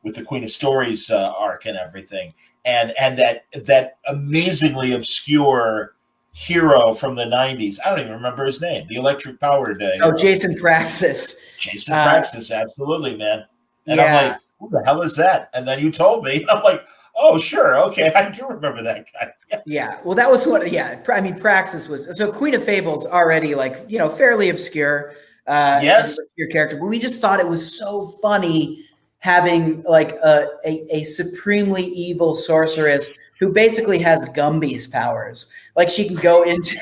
with the Queen of Stories arc and everything, and that amazingly obscure hero from the 90s. I don't even remember his name. The electric powered day. Oh, Jason Praxis. Jason Praxis, absolutely, man. And yeah. I'm like, who the hell is that? And then you told me, and I'm like, oh, sure. Okay. I do remember that guy. Yes. Yeah. Well, that was what, I mean, Praxis was, so Queen of Fables already, like, fairly obscure. Yes. Your character, but we just thought it was so funny having like a supremely evil sorceress who basically has Gumby's powers. Like she can go into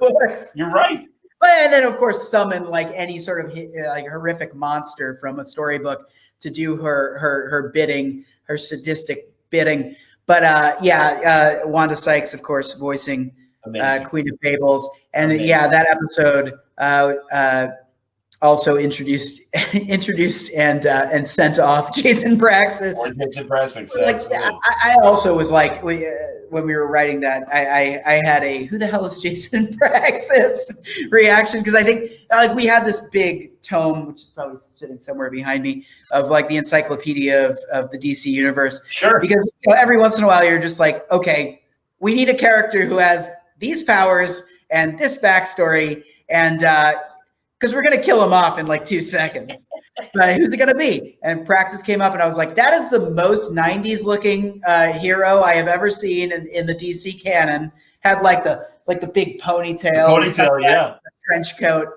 books. You're right. And then, of course, summon like any sort of like horrific monster from a storybook to do her bidding, her sadistic bidding. But Wanda Sykes, of course, voicing Queen of Fables, and that episode also introduced and sent off Jason Praxis. Or Jason Praxis. Like, I also was like, when we were writing that, I had a "who the hell is Jason Praxis" reaction, because I think like we had this big tome, which is probably sitting somewhere behind me, of like the encyclopedia of the DC universe. Sure. Because every once in a while you're just like, okay, we need a character who has these powers and this backstory, and because we're going to kill him off in like 2 seconds. But who's it going to be? And Praxis came up, and I was like, that is the most 90s looking hero I have ever seen in the DC canon. Had like the big ponytail, trench coat.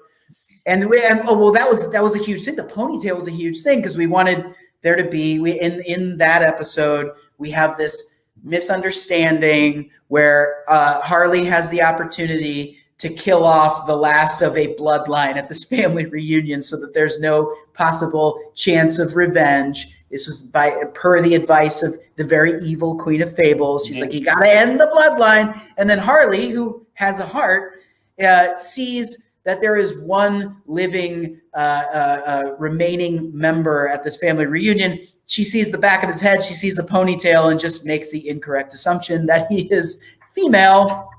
And that was a huge thing. The ponytail was a huge thing because we wanted there to be, in that episode, we have this misunderstanding where Harley has the opportunity to kill off the last of a bloodline at this family reunion so that there's no possible chance of revenge. This was per the advice of the very evil Queen of Fables. She's like, you got to end the bloodline. And then Harley, who has a heart, sees that there is one living remaining member at this family reunion. She sees the back of his head. She sees the ponytail and just makes the incorrect assumption that he is female.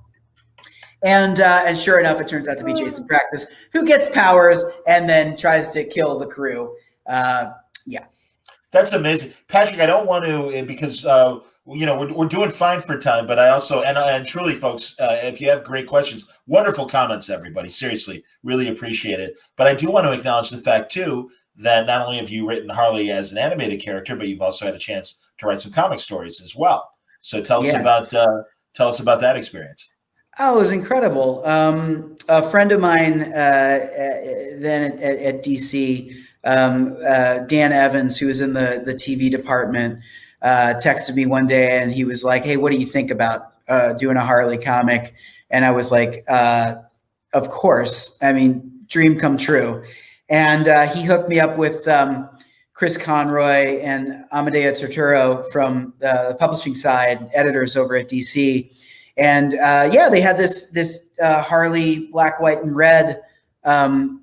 And sure enough, it turns out to be Jason Praxis, who gets powers and then tries to kill the crew. That's amazing, Patrick. I don't want to, because we're doing fine for time, but I also and truly, folks, if you have great questions, wonderful comments, everybody. Seriously, really appreciate it. But I do want to acknowledge the fact too that not only have you written Harley as an animated character, but you've also had a chance to write some comic stories as well. So tell us about that experience. Oh, it was incredible. A friend of mine then at DC, Dan Evans, who was in the TV department, texted me one day, and he was like, "Hey, what do you think about doing a Harley comic?" And I was like, "Of course. I mean, dream come true." And he hooked me up with Chris Conroy and Amadea Torturo from the publishing side, editors over at DC. And they had this Harley Black, White, and Red, which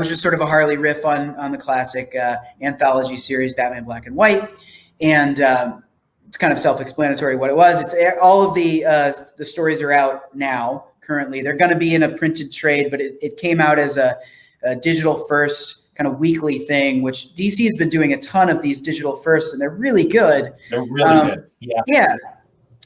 was sort of a Harley riff on the classic anthology series Batman Black and White, and it's kind of self-explanatory what it was. It's all of the stories are out now. Currently, they're going to be in a printed trade, but it came out as a digital first kind of weekly thing, which DC has been doing a ton of these digital firsts, and they're really good. They're really good. Yeah,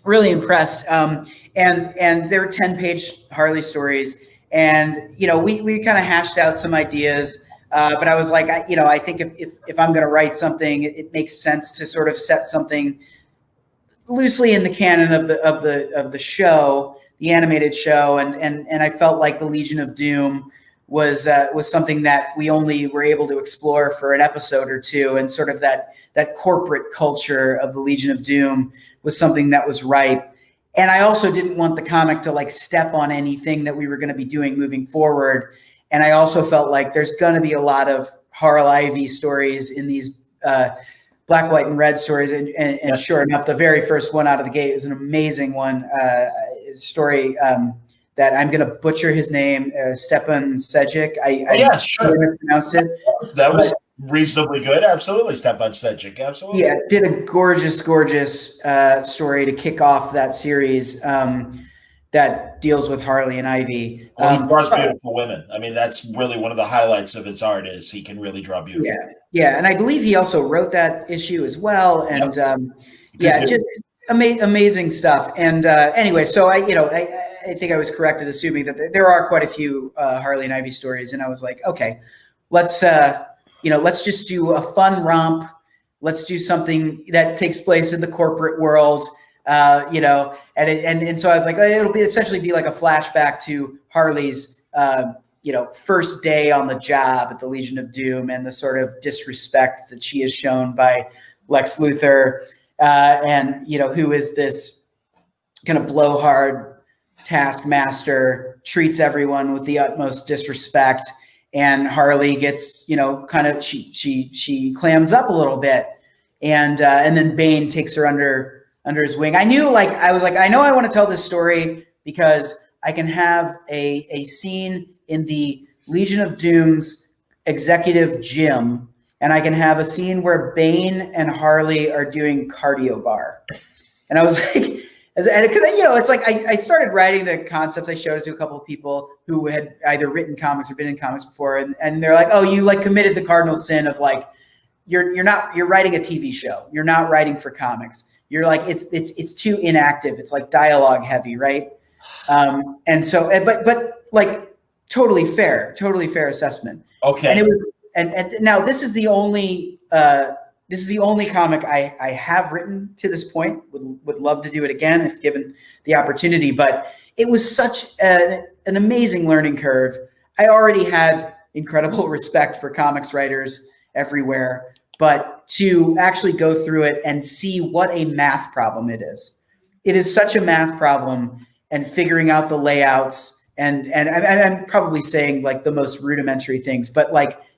really impressed. And they were 10-page Harley stories, and we kind of hashed out some ideas. But I was like, I think if I'm going to write something, it makes sense to sort of set something loosely in the canon of the show, the animated show, and I felt like the Legion of Doom was something that we only were able to explore for an episode or two, and sort of that corporate culture of the Legion of Doom was something that was ripe. And I also didn't want the comic to like step on anything that we were going to be doing moving forward. And I also felt like there's going to be a lot of Harl Ivy stories in these Black, White, and Red stories. And sure enough, the very first one out of the gate is an amazing one, story that I'm going to butcher his name, Stepan Sejic. I sure. Pronounced it. That was reasonably good. Absolutely, Stepan Sejic. Absolutely. Yeah, did a gorgeous story to kick off that series that deals with Harley and Ivy. Well, he draws beautiful women. I mean, that's really one of the highlights of his art is he can really draw beautiful. Yeah, and I believe he also wrote that issue as well. And just amazing stuff. And anyway, so I think I was correct in assuming that there are quite a few Harley and Ivy stories, and I was like, okay, let's just do a fun romp. Let's do something that takes place in the corporate world, and so I was like, it'll essentially be like a flashback to Harley's, first day on the job at the Legion of Doom and the sort of disrespect that she is shown by Lex Luthor. and who is this kind of blowhard taskmaster, treats everyone with the utmost disrespect, and Harley gets kind of she clams up a little bit, and then Bane takes her under his wing. I knew I was like, I know I want to tell this story because I can have a scene in the Legion of Doom's executive gym, and I can have a scene where Bane and Harley are doing cardio bar. And I was like, because it's like I started writing the concepts. I showed it to a couple of people who had either written comics or been in comics before, and they're like, "Oh, you committed the cardinal sin of you're writing a TV show. You're not writing for comics. You're like it's too inactive. It's like dialogue heavy, right?" And so, but totally fair assessment. Okay. And it was, and now this is the only comic I have written to this point. Would love to do it again if given the opportunity. But it was such an amazing learning curve. I already had incredible respect for comics writers everywhere, but to actually go through it and see what a math problem it is. It is such a math problem, and figuring out the layouts. And I'm probably saying the most rudimentary things, but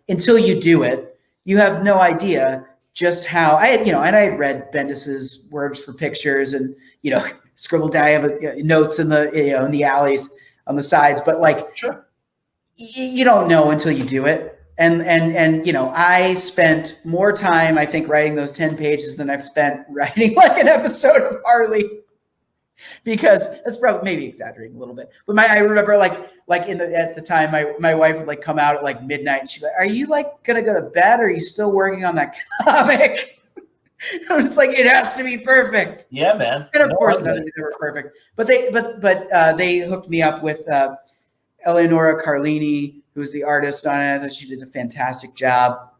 until you do it, you have no idea just how I had read Bendis's Words for Pictures and scribbled down. I have notes in the in the alleys on the sides, but sure, you don't know until you do it. And I spent more time, I think, writing those 10 pages than I've spent writing an episode of Harley. Because that's probably maybe exaggerating a little bit, but I remember at the time my wife would come out at midnight and she'd be like, "Are you gonna go to bed? Or are you still working on that comic?" It's it has to be perfect. Yeah, man. And of course none of these were perfect, but they hooked me up with Eleonora Carlini, who's the artist on it. I thought she did a fantastic job.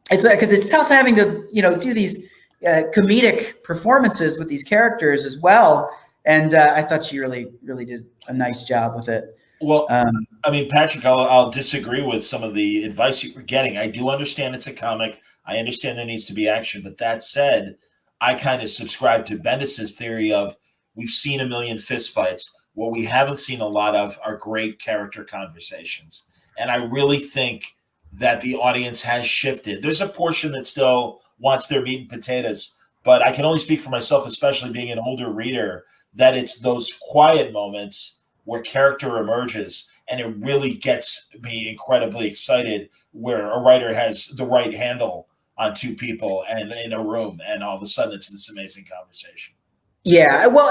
It's because it's tough having to do these comedic performances with these characters as well. And I thought she really, really did a nice job with it. Well, I mean, Patrick, I'll disagree with some of the advice you were getting. I do understand it's a comic. I understand there needs to be action. But that said, I kind of subscribe to Bendis's theory of we've seen a million fistfights. What we haven't seen a lot of are great character conversations. And I really think that the audience has shifted. There's a portion that still wants their meat and potatoes. But I can only speak for myself, especially being an older reader, that it's those quiet moments where character emerges and it really gets me incredibly excited, where a writer has the right handle on two people and in a room, and all of a sudden it's this amazing conversation. Yeah, well,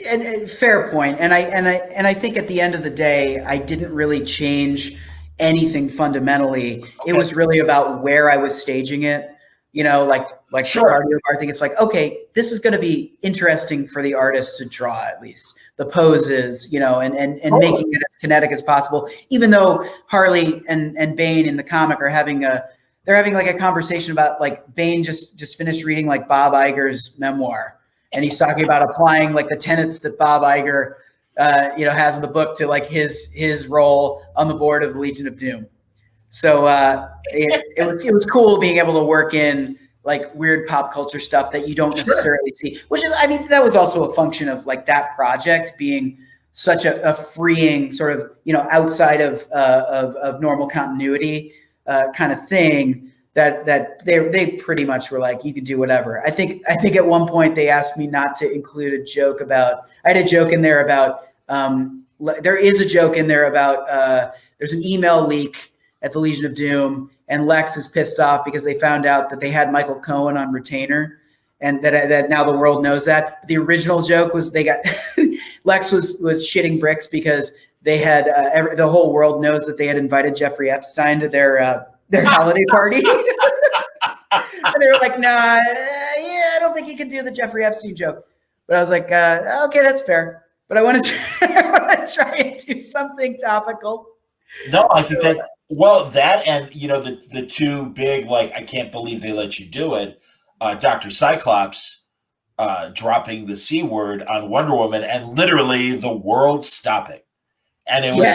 and fair point. And I think at the end of the day, I didn't really change anything fundamentally. Okay. It was really about where I was staging it. Sure. The cardio bar thing. It's okay, this is going to be interesting for the artist to draw, at least the poses, and making it as kinetic as possible. Even though Harley and Bane in the comic are having a conversation about Bane just finished reading Bob Iger's memoir, and he's talking about applying the tenets that Bob Iger has in the book to his role on the board of the Legion of Doom. So it was cool being able to work in weird pop culture stuff that you don't necessarily see, which is, that was also a function of that project being such a freeing sort of, outside of normal continuity kind of thing that they pretty much were you can do whatever. I think at one point they asked me not to include a joke about, I had a joke in there about, there is a joke in there about, there's an email leak at the Legion of Doom, and Lex is pissed off because they found out that they had Michael Cohen on retainer, and that now the world knows that. But the original joke was they got Lex was shitting bricks because they had the whole world knows that they had invited Jeffrey Epstein to their holiday party, and they were like, "Nah, I don't think he can do the Jeffrey Epstein joke." But I was like, "Okay, that's fair." But I want to try and do something topical. No, I think that. Well, that and the two big I can't believe they let you do it. Dr. Cyclops dropping the C word on Wonder Woman and literally the world stopping, and it was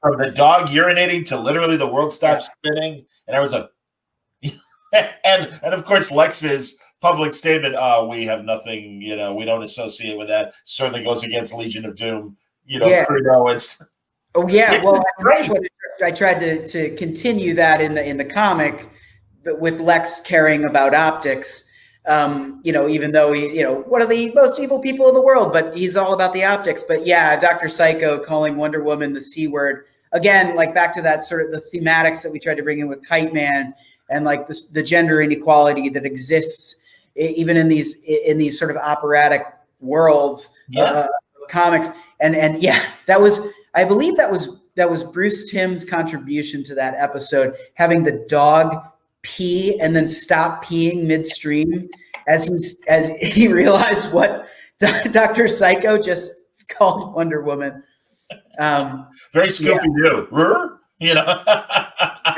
from the dog urinating to literally the world stopped spinning, and I was like, and of course Lex's public statement. We have nothing. We don't associate with that. Certainly goes against Legion of Doom. Yeah. Credo. It's yeah. Well, great. that's what I tried to continue that in the comic, with Lex caring about optics. Even though one of the most evil people in the world, but he's all about the optics. But yeah, Dr. Psycho calling Wonder Woman the C word again, like back to that sort of the thematics that we tried to bring in with Kite Man, and like the gender inequality that exists even in these sort of operatic worlds of comics. And yeah, I believe that was Bruce Timm's contribution to that episode, having the dog pee and then stop peeing midstream as he realized what Dr. Psycho just called Wonder Woman. Very Scooby-Doo.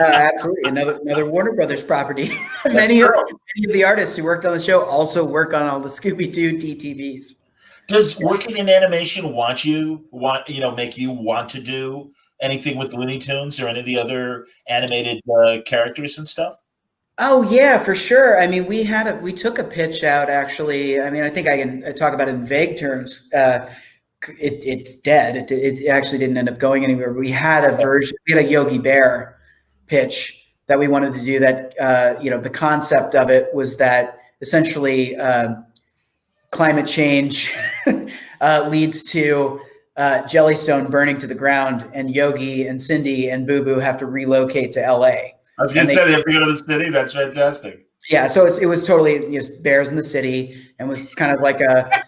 Absolutely. Another Warner Brothers property. Many of the artists who worked on the show also work on all the Scooby-Doo DTVs. Does working in animation make you want to do anything with Looney Tunes or any of the other animated characters and stuff? Oh yeah, for sure. I mean, we took a pitch out actually. I mean, I think I can talk about it in vague terms. It's dead. It actually didn't end up going anywhere. We had a version. We had a Yogi Bear pitch that we wanted to do. That the concept of it was that essentially climate change leads to Jellystone burning to the ground, and Yogi and Cindy and Boo Boo have to relocate to LA. I was going to say they have to go to the city. That's fantastic. Yeah, so it was totally just bears in the city, and was kind of like a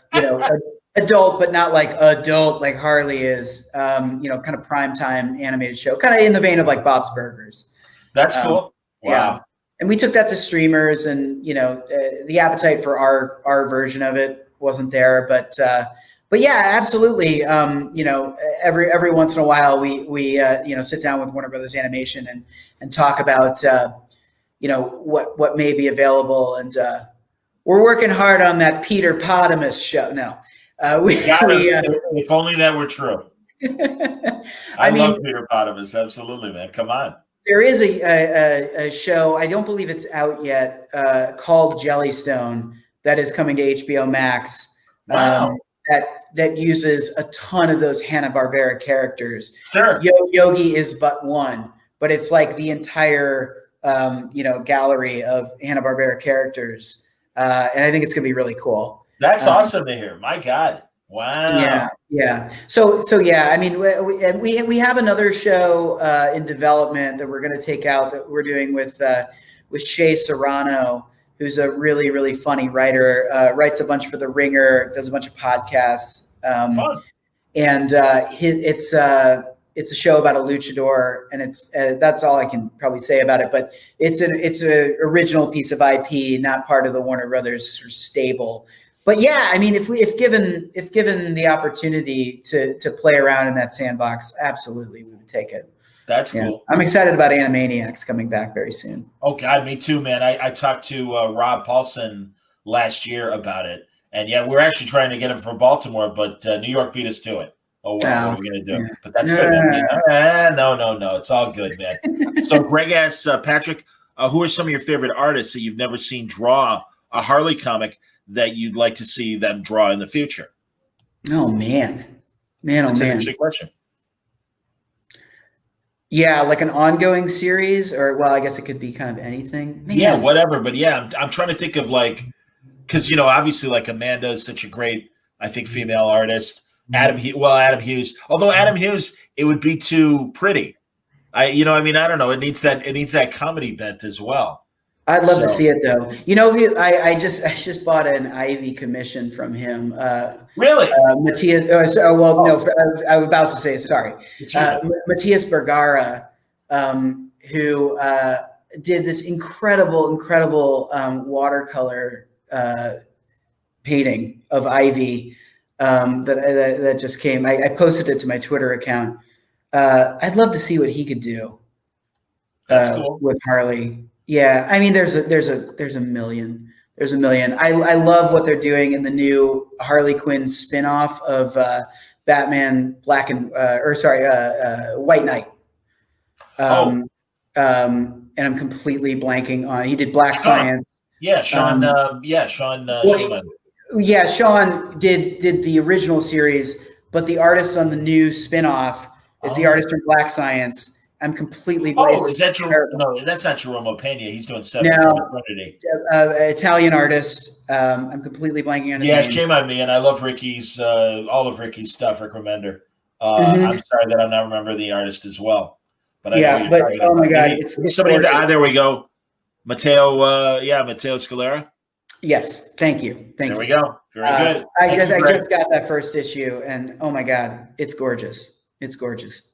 adult, but not like adult like Harley is. Kind of primetime animated show, kind of in the vein of like Bob's Burgers. That's cool. Wow. Yeah. And we took that to streamers, and the appetite for our version of it wasn't there, but yeah, absolutely. Every once in a while we sit down with Warner Brothers Animation and talk about what may be available, and we're working hard on that Peter Potamus show. No, if only that were true. I love Peter Potamus. Absolutely, man. Come on. There is a show, I don't believe it's out yet, called Jellystone that is coming to HBO Max. Wow. That uses a ton of those Hanna-Barbera characters. Sure. Yogi is but one, but it's like the entire gallery of Hanna-Barbera characters. And I think it's going to be really cool. That's awesome to hear. My God. Wow. Yeah. So yeah, I mean, we have another show in development that we're going to take out, that we're doing with Shea Serrano, who's a really, really funny writer, writes a bunch for The Ringer, does a bunch of podcasts. Fun. And it's a show about a luchador, and it's that's all I can probably say about it. But it's an original piece of IP, not part of the Warner Brothers stable. But yeah, I mean, if given the opportunity to play around in that sandbox, absolutely, we would take it. That's cool. I'm excited about Animaniacs coming back very soon. Oh God, me too, man. I talked to Rob Paulson last year about it, and yeah, we're actually trying to get him for Baltimore, but New York beat us to it. Oh, what are we gonna do? Yeah. But that's good. No, it's all good, man. So Greg asks Patrick, who are some of your favorite artists that you've never seen draw a Harley comic that you'd like to see them draw in the future? Oh man. That's an interesting question. Yeah, like an ongoing series, or well, I guess it could be kind of anything. Man. Yeah, whatever. But yeah, I'm trying to think of because obviously like Amanda is such a great, I think, female artist. Adam Hughes. Although Adam Hughes, it would be too pretty. I don't know. It needs that comedy bent as well. I'd love to see it though. I just bought an Ivy commission from him. Really? Matthias. I was about to say sorry. Matthias Bergara, who did this incredible watercolor painting of Ivy that just came. I posted it to my Twitter account. I'd love to see what he could do. That's cool. With Harley. Yeah, I mean, there's a million. I love what they're doing in the new Harley Quinn spinoff of Batman White Knight. And I'm completely blanking on. He did Black Science. Yeah, Sean. Well, Schumacher. yeah, Sean did the original series, but the artist on the new spin-off is the artist from Black Science. I'm completely Oh, is that terrible. no? That's not Jerome Pena. He's doing Seven from No, Eternity. Italian artist. I'm completely blanking on his Yeah, name. shame on me. And I love Ricky's all of Ricky's stuff. Rick Remender. Mhm. I'm sorry that I'm not remembering the artist as well, but I know Yeah, you're but talking oh my about. God, Maybe it's somebody in gorgeous. there we go. Matteo. Matteo Scalera. Yes, thank you. There we go. Very good. I just got that first issue, and oh my God, it's gorgeous. It's gorgeous.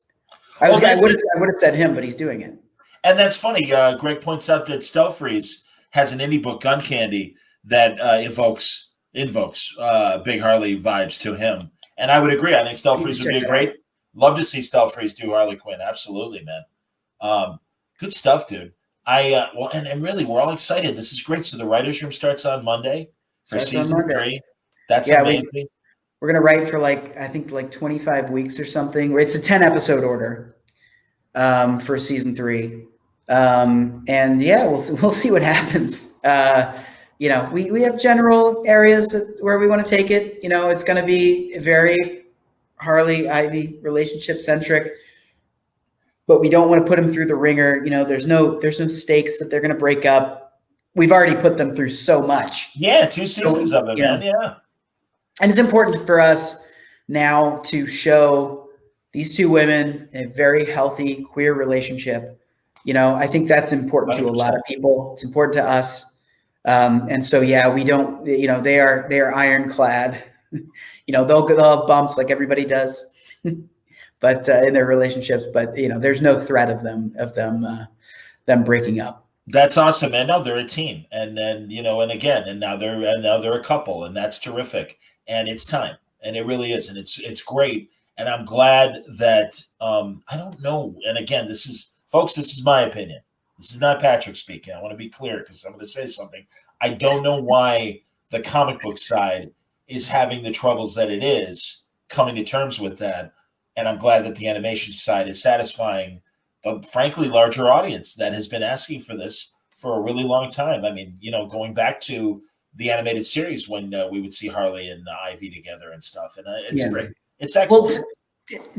I would have said him, but he's doing it. And that's funny. Greg points out that Stelfreeze has an indie book, Gun Candy, that invokes Big Harley vibes to him. And I would agree. I think Stelfreeze would be a great. Love to see Stelfreeze do Harley Quinn. Absolutely, man. Good stuff, dude. And really, we're all excited. This is great. So the writers' room starts on Monday for season 3. That's amazing. We're gonna write for I think 25 weeks or something. It's a 10-episode order for season 3. And yeah, we'll see what happens. We have general areas where we want to take it. It's going to be very Harley Ivy relationship centric, but we don't want to put them through the ringer. There's no stakes that they're going to break up. We've already put them through so much. Yeah, 2 seasons of it, man. Yeah. And it's important for us now to show these 2 women in a very healthy queer relationship. I think that's important 100%. To a lot of people. It's important to us. And so, yeah, we don't, they are ironclad. They'll have bumps like everybody does, but in their relationships, but there's no threat of them breaking up. That's awesome, man. No, they're a team. And then, and now they're a couple, and that's terrific. And it's time. And it really is. And it's great. And I'm glad that I don't know. And again, this is my opinion. This is not Patrick speaking. I want to be clear because I'm going to say something. I don't know why the comic book side is having the troubles that it is, coming to terms with that. And I'm glad that the animation side is satisfying the frankly larger audience that has been asking for this for a really long time. I mean, going back to the animated series when we would see Harley and Ivy together and stuff. And it's great. It's excellent. Well,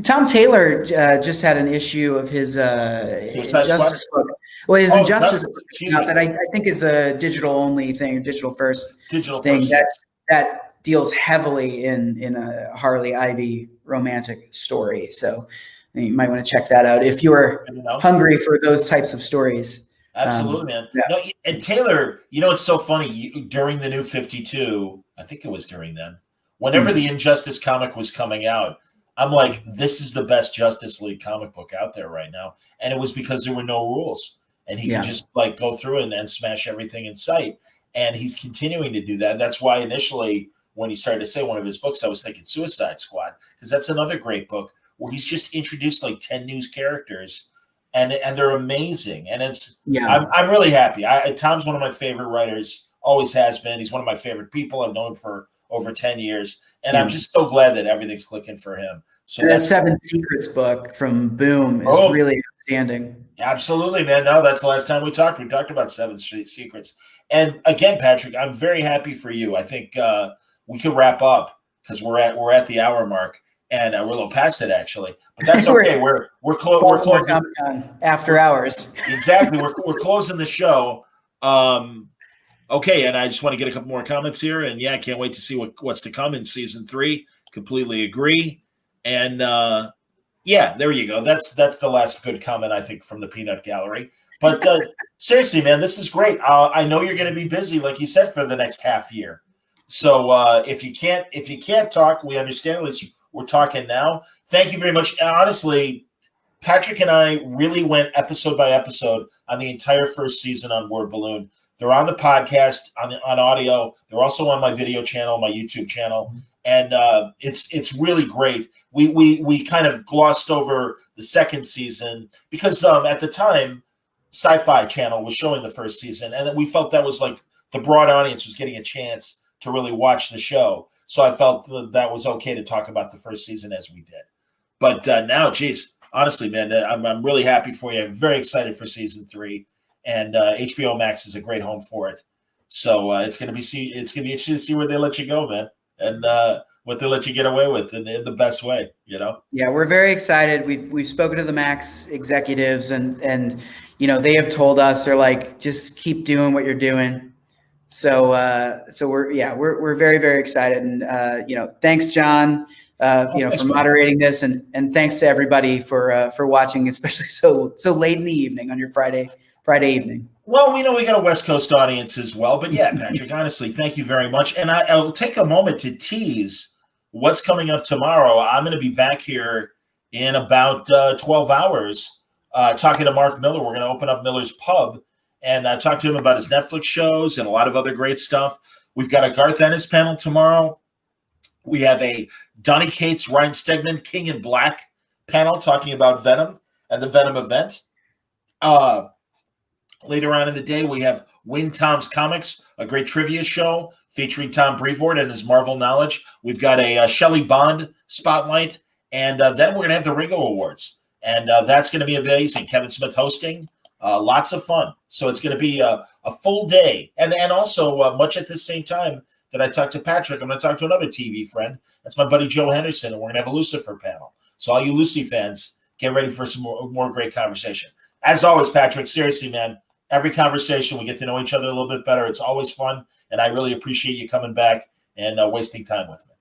Tom Taylor just had an issue of his Injustice book. Well, his Injustice, that I think is a digital only thing, digital first thing that deals heavily in a Harley Ivy romantic story. So you might want to check that out if you're hungry for those types of stories. Absolutely, man. Yeah. No, and Taylor, it's so funny. During the New 52, I think it was during then, whenever the Injustice comic was coming out, I'm like, this is the best Justice League comic book out there right now. And it was because there were no rules. And he could just go through and then smash everything in sight. And he's continuing to do that. And that's why initially, when he started to say one of his books, I was thinking Suicide Squad, because that's another great book where he's just introduced 10 new characters. And they're amazing. And I'm really happy. Tom's one of my favorite writers, always has been. He's one of my favorite people. I've known him for over 10 years. And I'm just so glad that everything's clicking for him. So that 7 Secrets book from Boom is really outstanding. Absolutely, man. No, that's the last time we talked. We talked about 7 Secrets. And again, Patrick, I'm very happy for you. I think we could wrap up because we're at the hour mark. And we're a little past it, actually, but that's okay. We're closing after hours. Exactly. We're closing the show. Okay, and I just want to get a couple more comments here, and I can't wait to see what's to come in season 3. Completely agree. And there you go. That's the last good comment I think from the Peanut Gallery. But seriously, man, this is great. I know you're going to be busy, like you said, for the next half year. So if you can't talk, we understand. At least we're talking now. Thank you very much. And honestly, Patrick and I really went episode by episode on the entire first season on Word Balloon. They're on the podcast, on audio. They're also on my video channel, my YouTube channel, and it's really great. We kind of glossed over the second season because at the time, Sci-Fi Channel was showing the first season, and we felt that was the broad audience was getting a chance to really watch the show. So I felt that was okay to talk about the first season as we did. But now, geez, honestly, man, I'm really happy for you. I'm very excited for season 3. And HBO Max is a great home for it. So it's gonna be interesting to see where they let you go, man, and what they let you get away with in the best way. Yeah, we're very excited. We've spoken to the Max executives, and they have told us, they're like, just keep doing what you're doing. So we're very, very excited, and thanks, John, for moderating this, and thanks to everybody for watching, especially so late in the evening on your Friday evening. Well, we know we got a West Coast audience as well, but yeah, Patrick, honestly, thank you very much. And I'll take a moment to tease what's coming up tomorrow. I'm going to be back here in about 12 hours talking to Mark Miller. We're going to open up Miller's Pub and talk to him about his Netflix shows and a lot of other great stuff. We've got a Garth Ennis panel tomorrow. We have a Donny Cates, Ryan Stegman, King in Black panel talking about Venom and the Venom event. Later on in the day, we have Win Tom's Comics, a great trivia show featuring Tom Brevoort and his Marvel knowledge. We've got a Shelley Bond spotlight, and then we're going to have the Ringo Awards, and that's going to be amazing. Kevin Smith hosting, lots of fun. So it's going to be a full day, and also much at the same time that I talked to Patrick, I'm going to talk to another TV friend. That's my buddy Joe Henderson, and we're going to have a Lucifer panel. So all you Lucy fans, get ready for some more great conversation. As always, Patrick, seriously, man, every conversation, we get to know each other a little bit better. It's always fun, and I really appreciate you coming back and wasting time with me.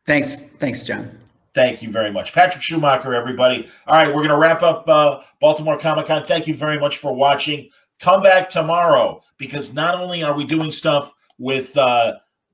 Thanks, John. Thank you very much. Patrick Schumacher, everybody. All right, we're going to wrap up Baltimore Comic-Con. Thank you very much for watching. Come back tomorrow, because not only are we doing stuff with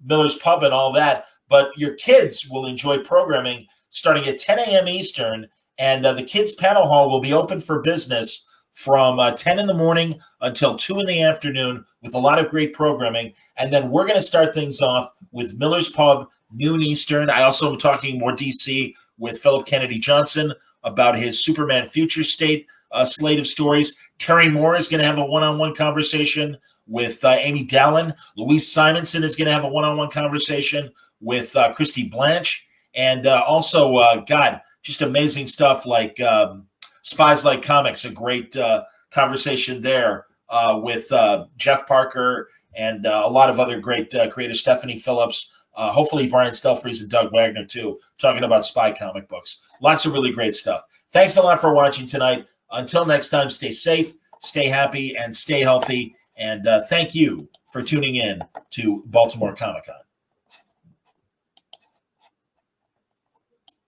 Miller's Pub and all that, but your kids will enjoy programming starting at 10 a.m. Eastern, and the kids' panel hall will be open for business from 10 in the morning until 2 in the afternoon with a lot of great programming. And then we're going to start things off with Miller's Pub, noon Eastern. I also am talking more DC with Philip Kennedy Johnson about his Superman Future State slate of stories. Terry Moore is going to have a one-on-one conversation with Amy Dallin. Louise Simonson is going to have a one-on-one conversation with Christy Blanche. And also, just amazing stuff like Spies Like Comics, a great conversation there with Jeff Parker and a lot of other great creators, Stephanie Phillips, hopefully Brian Stelfreeze and Doug Wagner too, talking about spy comic books. Lots of really great stuff. Thanks a lot for watching tonight. Until next time, stay safe, stay happy, and stay healthy. And thank you for tuning in to Baltimore Comic-Con.